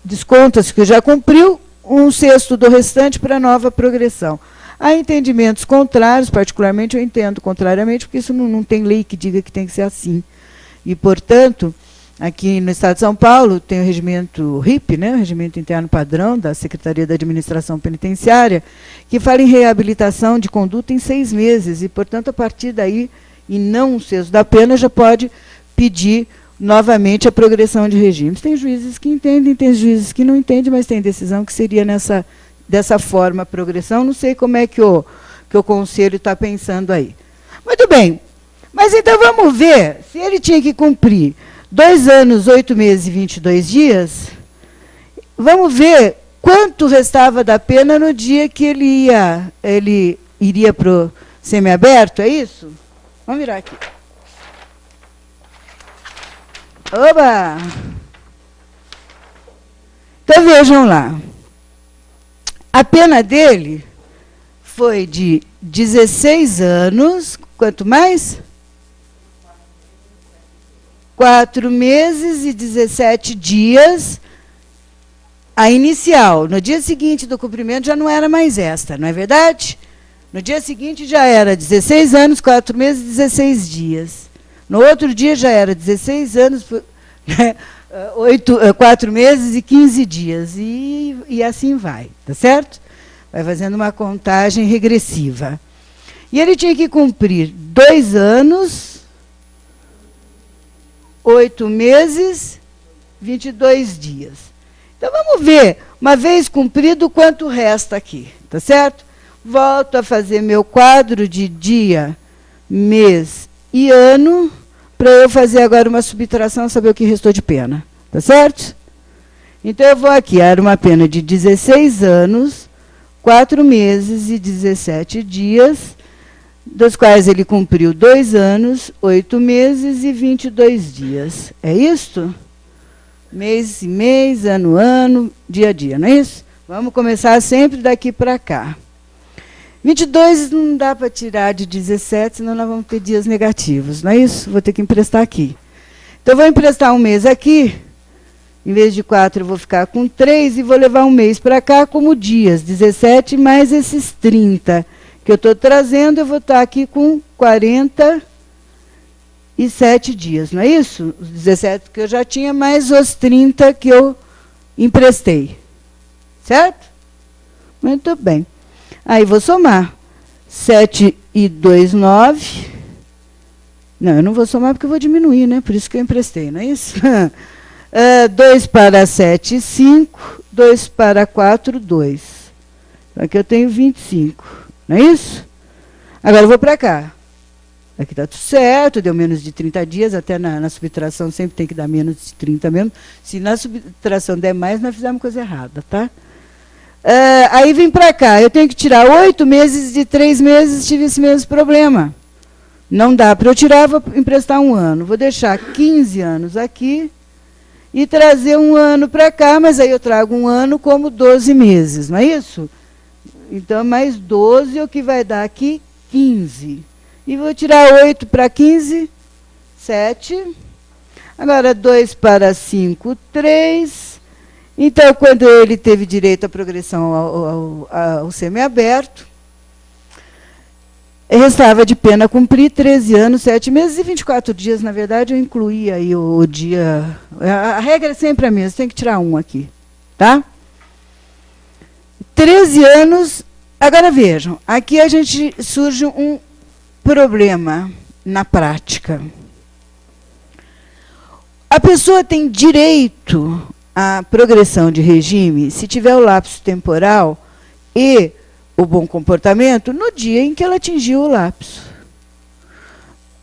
Speaker 1: desconta-se que já cumpriu, 1/6 do restante para a nova progressão. Há entendimentos contrários, particularmente eu entendo contrariamente, porque isso não tem lei que diga que tem que ser assim. E, portanto, aqui no Estado de São Paulo tem o regimento RIP, né, o Regimento Interno Padrão da Secretaria da Administração Penitenciária, que fala em reabilitação de conduta em 6 meses, e, portanto, a partir daí, e não 1/6 da pena, já pode pedir novamente a progressão de regimes. Tem juízes que entendem, tem juízes que não entendem, mas tem decisão que seria dessa forma a progressão. Não sei como é que o Conselho está pensando aí. Muito bem. Mas então vamos ver, se ele tinha que cumprir 2 anos, 8 meses e 22 dias, vamos ver quanto restava da pena no dia que ele iria para o semiaberto, é isso? Vamos virar aqui. Oba! Então, vejam lá. A pena dele foi de 16 anos, quanto mais? 4 meses e 17 dias, a inicial. No dia seguinte do cumprimento já não era mais esta, não é verdade? No dia seguinte já era 16 anos, 4 meses e 16 dias. No outro dia já era 16 anos, 4 meses e 15 dias. E assim vai, tá certo? Vai fazendo uma contagem regressiva. E ele tinha que cumprir 2 anos, 8 meses, 22 dias. Então, vamos ver, uma vez cumprido, quanto resta aqui, tá certo? Volto a fazer meu quadro de dia, mês e ano, para eu fazer agora uma subtração, saber o que restou de pena, tá certo? Então, eu vou aqui, era uma pena de 16 anos, 4 meses e 17 dias, dos quais ele cumpriu 2 anos, 8 meses e 22 dias. É isto? Mês e mês, ano, ano, dia a dia, não é isso? Vamos começar sempre daqui para cá. 22 não dá para tirar de 17, senão nós vamos ter dias negativos, não é isso? Vou ter que emprestar aqui. Então, eu vou emprestar um mês aqui, em vez de 4, eu vou ficar com 3 e vou levar um mês para cá como dias, 17 mais esses 30 que eu estou trazendo, eu vou estar aqui com 47 dias, não é isso? Os 17 que eu já tinha, mais os 30 que eu emprestei. Certo? Muito bem. Aí vou somar. 7 e 2, 9. Não, eu não vou somar porque eu vou diminuir, né? Por isso que eu emprestei, não é isso? 2 para 7, 5. 2 para 4, 2. Então, aqui eu tenho 25. Não é isso? Agora eu vou para cá. Aqui está tudo certo, deu menos de 30 dias, até na subtração sempre tem que dar menos de 30 mesmo. Se na subtração der mais, nós fizemos coisa errada, tá? Aí vim para cá, eu tenho que tirar 8 meses de 3 meses, tive esse mesmo problema. Não dá para eu tirar, vou emprestar um ano. Vou deixar 15 anos aqui e trazer um ano para cá, mas aí eu trago um ano como 12 meses, não é isso? Então, mais 12, o que vai dar aqui? 15. E vou tirar 8 para 15, 7. Agora, 2 para 5, 3. Então, quando ele teve direito à progressão ao semiaberto, restava de pena cumprir 13 anos, 7 meses e 24 dias. Na verdade, eu incluí aí o dia... A regra é sempre a mesma, tem que tirar um aqui, tá? 13 anos, agora vejam, aqui surge um problema na prática. A pessoa tem direito à progressão de regime se tiver o lapso temporal e o bom comportamento no dia em que ela atingiu o lapso.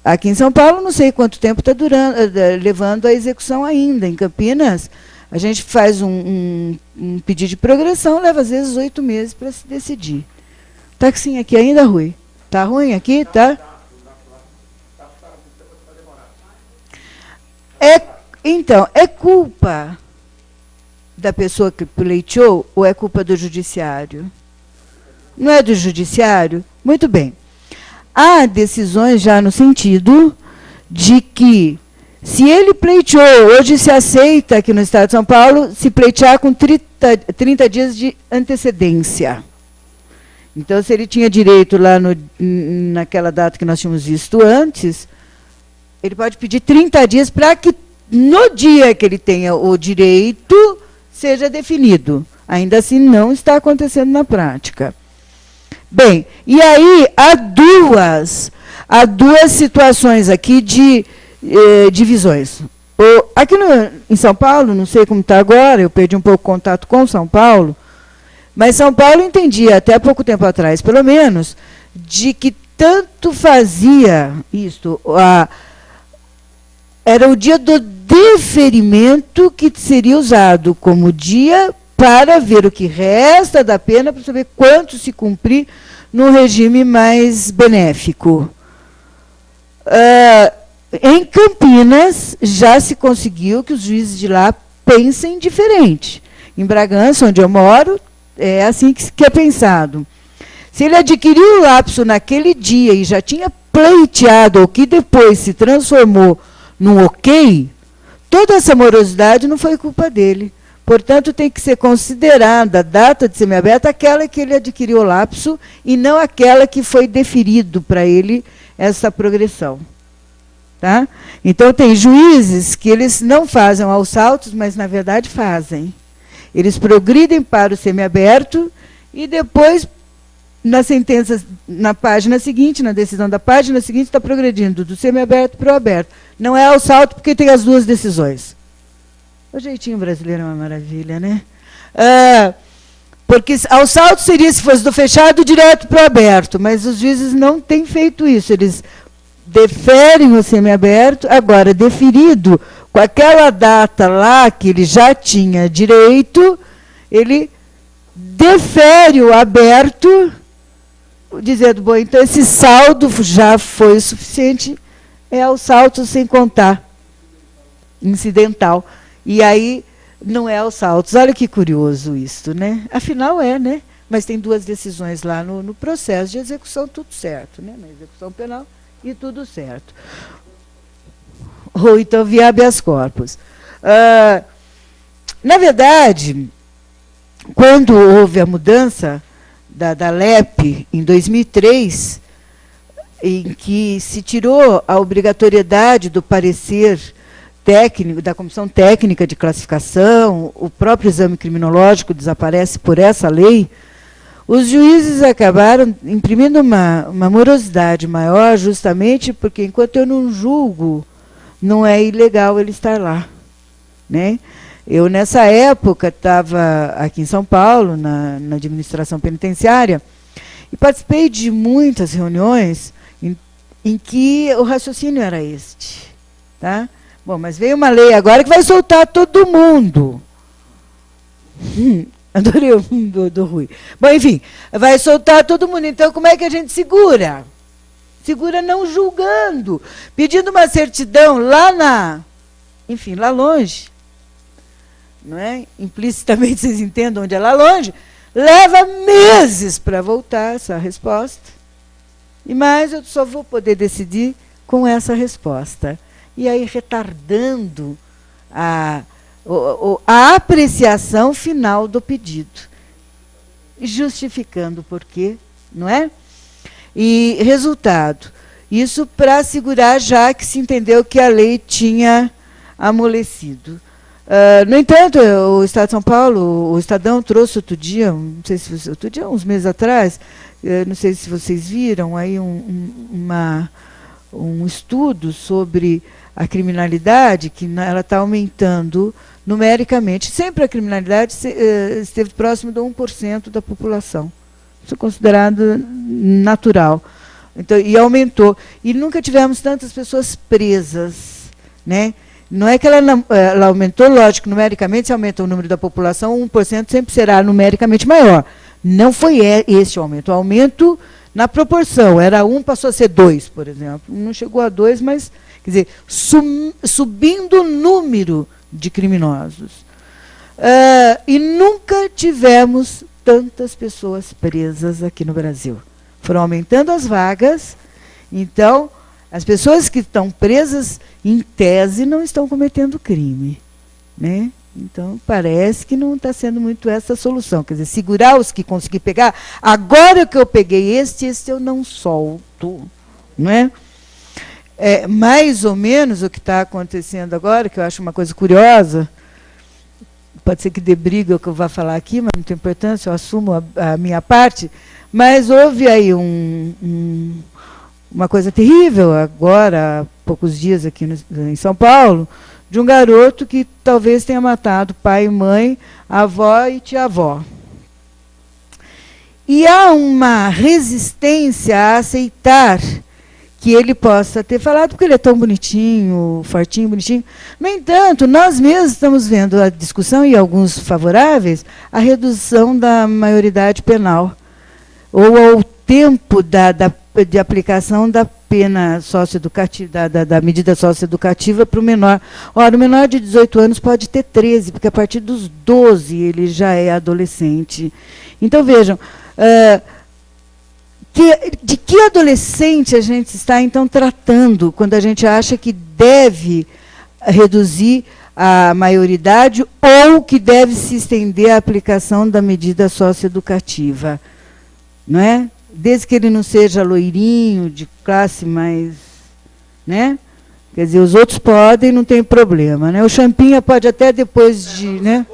Speaker 1: Aqui em São Paulo, não sei quanto tempo está levando a execução ainda. Em Campinas, a gente faz um pedido de progressão, leva às vezes 8 meses para se decidir. Está assim aqui ainda, Rui? Está ruim aqui? Tá? Então, é culpa da pessoa que pleiteou ou é culpa do judiciário? Não é do judiciário? Muito bem. Há decisões já no sentido de que, se ele pleiteou, hoje se aceita aqui no Estado de São Paulo, se pleitear com 30 dias de antecedência. Então, se ele tinha direito lá naquela data que nós tínhamos visto antes, ele pode pedir 30 dias para que, no dia que ele tenha o direito, seja definido. Ainda assim, não está acontecendo na prática. Bem, e aí há duas situações aqui de divisões. Aqui em São Paulo, não sei como está agora, eu perdi um pouco o contato com São Paulo, mas São Paulo entendia, até pouco tempo atrás, pelo menos, de que tanto fazia isto, era o dia do deferimento que seria usado como dia para ver o que resta da pena, para saber quanto se cumprir no regime mais benéfico. Em Campinas, já se conseguiu que os juízes de lá pensem diferente. Em Bragança, onde eu moro, é assim que é pensado. Se ele adquiriu o lapso naquele dia e já tinha pleiteado, o que depois se transformou num ok, toda essa morosidade não foi culpa dele. Portanto, tem que ser considerada a data de semiaberto aquela que ele adquiriu o lapso e não aquela que foi deferido para ele essa progressão. Tá? Então, tem juízes que eles não fazem aos autos, mas, na verdade, fazem. Eles progridem para o semiaberto e depois, na sentença, na página seguinte, na decisão da página seguinte, está progredindo do semiaberto para o aberto. Não é aos autos, porque tem as duas decisões. O jeitinho brasileiro é uma maravilha, né? Porque ao salto seria, se fosse do fechado, direto para o aberto, mas os juízes não têm feito isso, eles deferem o semiaberto, agora, deferido, com aquela data lá que ele já tinha direito, ele defere o aberto, dizendo, bom, então esse saldo já foi o suficiente, é o salto sem contar, incidental. E aí, não é aos autos. Olha que curioso isso, né? Afinal né? Mas tem duas decisões lá no processo de execução, tudo certo, né? Na execução penal e tudo certo. Ou então via habeas corpus. Na verdade, quando houve a mudança da LEP em 2003, em que se tirou a obrigatoriedade do parecer técnico, da Comissão Técnica de Classificação, o próprio exame criminológico desaparece por essa lei, os juízes acabaram imprimindo uma morosidade maior, justamente porque, enquanto eu não julgo, não é ilegal ele estar lá. Né? Eu, nessa época, estava aqui em São Paulo, na administração penitenciária, e participei de muitas reuniões em que o raciocínio era este. Tá? Bom, mas veio uma lei agora que vai soltar todo mundo. Adorei o do Rui. Bom, enfim, vai soltar todo mundo. Então, como é que a gente segura? Segura não julgando, pedindo uma certidão lá enfim, lá longe. Não é? Implicitamente, vocês entendam onde é lá longe. Leva meses para voltar essa resposta. E mais, eu só vou poder decidir com essa resposta. E aí retardando a apreciação final do pedido, justificando o porquê, não é? E resultado, isso para assegurar já que se entendeu que a lei tinha amolecido. No entanto, o Estado de São Paulo, o Estadão trouxe outro dia, não sei se outro dia, uns meses atrás, não sei se vocês viram aí um estudo sobre a criminalidade, que ela está aumentando numericamente. Sempre a criminalidade esteve próximo de 1% da população. Isso é considerado natural. Então, e aumentou. E nunca tivemos tantas pessoas presas. Né? Não é que ela aumentou, lógico, numericamente, se aumenta o número da população, 1% sempre será numericamente maior. Não foi esse o aumento. O aumento na proporção. Era 1, passou a ser 2, por exemplo. Não chegou a 2, mas... Quer dizer, subindo o número de criminosos. E nunca tivemos tantas pessoas presas aqui no Brasil. Foram aumentando as vagas, então, as pessoas que estão presas, em tese, não estão cometendo crime. Né? Então, parece que não está sendo muito essa a solução. Quer dizer, segurar os que consegui pegar, agora que eu peguei este eu não solto. Não é? Mais ou menos o que está acontecendo agora, que eu acho uma coisa curiosa, pode ser que dê briga o que eu vou falar aqui, mas não tem importância, eu assumo a minha parte, mas houve aí uma coisa terrível agora, há poucos dias aqui em São Paulo, de um garoto que talvez tenha matado pai e mãe, avó e tia-avó. E há uma resistência a aceitar que ele possa ter falado, porque ele é tão bonitinho, fortinho, bonitinho. No entanto, nós mesmos estamos vendo a discussão, e alguns favoráveis, a redução da maioridade penal, ou ao tempo de aplicação da pena socioeducativa, da medida socioeducativa para o menor. Ora, o menor de 18 anos pode ter 13, porque a partir dos 12 ele já é adolescente. Então, vejam... de que adolescente a gente está, então, tratando, quando a gente acha que deve reduzir a maioridade ou que deve se estender a aplicação da medida socioeducativa? Não é? Desde que ele não seja loirinho, de classe mais... Né? Quer dizer, os outros podem, não tem problema, né? O Champinha pode até depois de, né?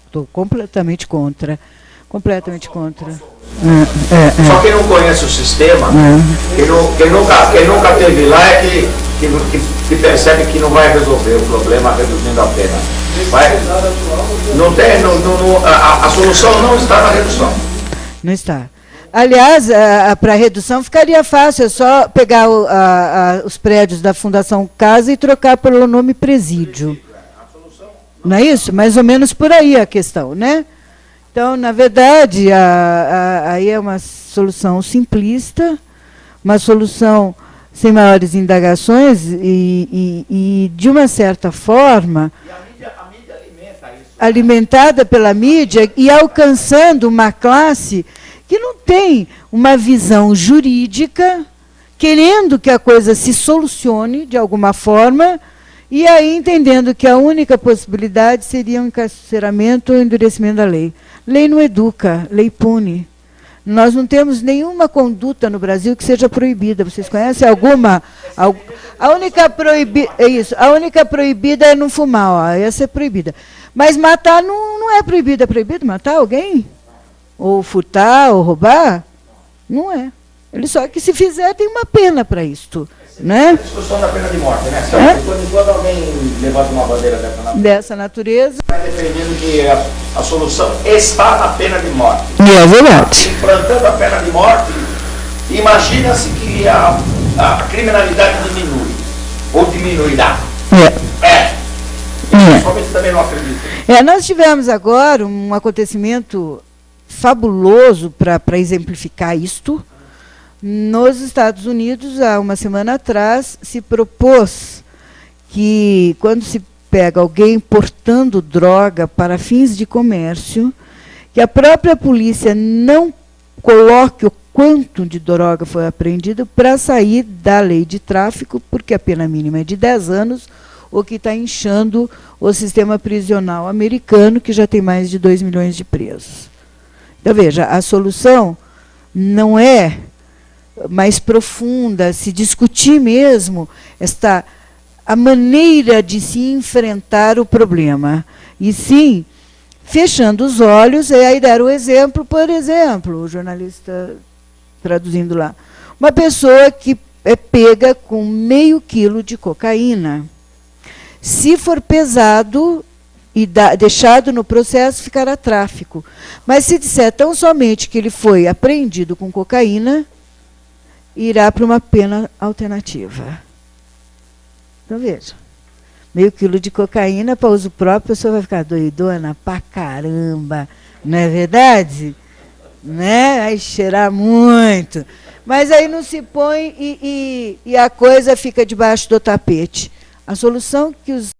Speaker 1: Estou completamente contra. Completamente contra.
Speaker 2: Só quem não conhece o sistema, quem nunca teve lá é que percebe que não vai resolver o problema reduzindo a pena. A solução não está na redução.
Speaker 1: Não está. Aliás, para a redução ficaria fácil, é só pegar os prédios da Fundação Casa e trocar pelo nome presídio. Não é isso? Mais ou menos por aí a questão, né? Então, na verdade, aí é uma solução simplista, uma solução sem maiores indagações e de uma certa forma,
Speaker 2: A mídia alimenta isso.
Speaker 1: alimentada pela mídia e alcançando uma classe que não tem uma visão jurídica, querendo que a coisa se solucione de alguma forma, e aí entendendo que a única possibilidade seria um encarceramento ou endurecimento da lei. Lei não educa, lei pune. Nós não temos nenhuma conduta no Brasil que seja proibida. Vocês conhecem alguma? A única proibida é não fumar, ó, essa é proibida. Mas matar não é proibido. É proibido matar alguém? Ou furtar, ou roubar? Não é. Ele só que se fizer tem uma pena para isto. Né?
Speaker 2: A discussão da pena de morte, né? Quando alguém levanta uma bandeira
Speaker 1: dessa natureza,
Speaker 2: vai defendendo que a solução está na pena de morte.
Speaker 1: É verdade.
Speaker 2: Implantando a pena de morte, imagina-se que a criminalidade diminui. Ou diminuirá. Principalmente também não acredito.
Speaker 1: Nós tivemos agora um acontecimento fabuloso para exemplificar isto. Nos Estados Unidos, há uma semana atrás, se propôs que, quando se pega alguém portando droga para fins de comércio, que a própria polícia não coloque o quanto de droga foi apreendido para sair da lei de tráfico, porque a pena mínima é de 10 anos, o que está inchando o sistema prisional americano, que já tem mais de 2 milhões de presos. Então, veja, a solução não é mais profunda, se discutir mesmo a maneira de se enfrentar o problema. E sim, fechando os olhos, e aí deram o exemplo, por exemplo, o jornalista traduzindo lá, uma pessoa que é pega com meio quilo de cocaína. Se for pesado e deixado no processo, ficará tráfico. Mas se disser tão somente que ele foi apreendido com cocaína, irá para uma pena alternativa. Então, veja, meio quilo de cocaína para uso próprio, a pessoa vai ficar doidona pra caramba, não é verdade? Né? Vai cheirar muito. Mas aí não se põe e a coisa fica debaixo do tapete. A solução que os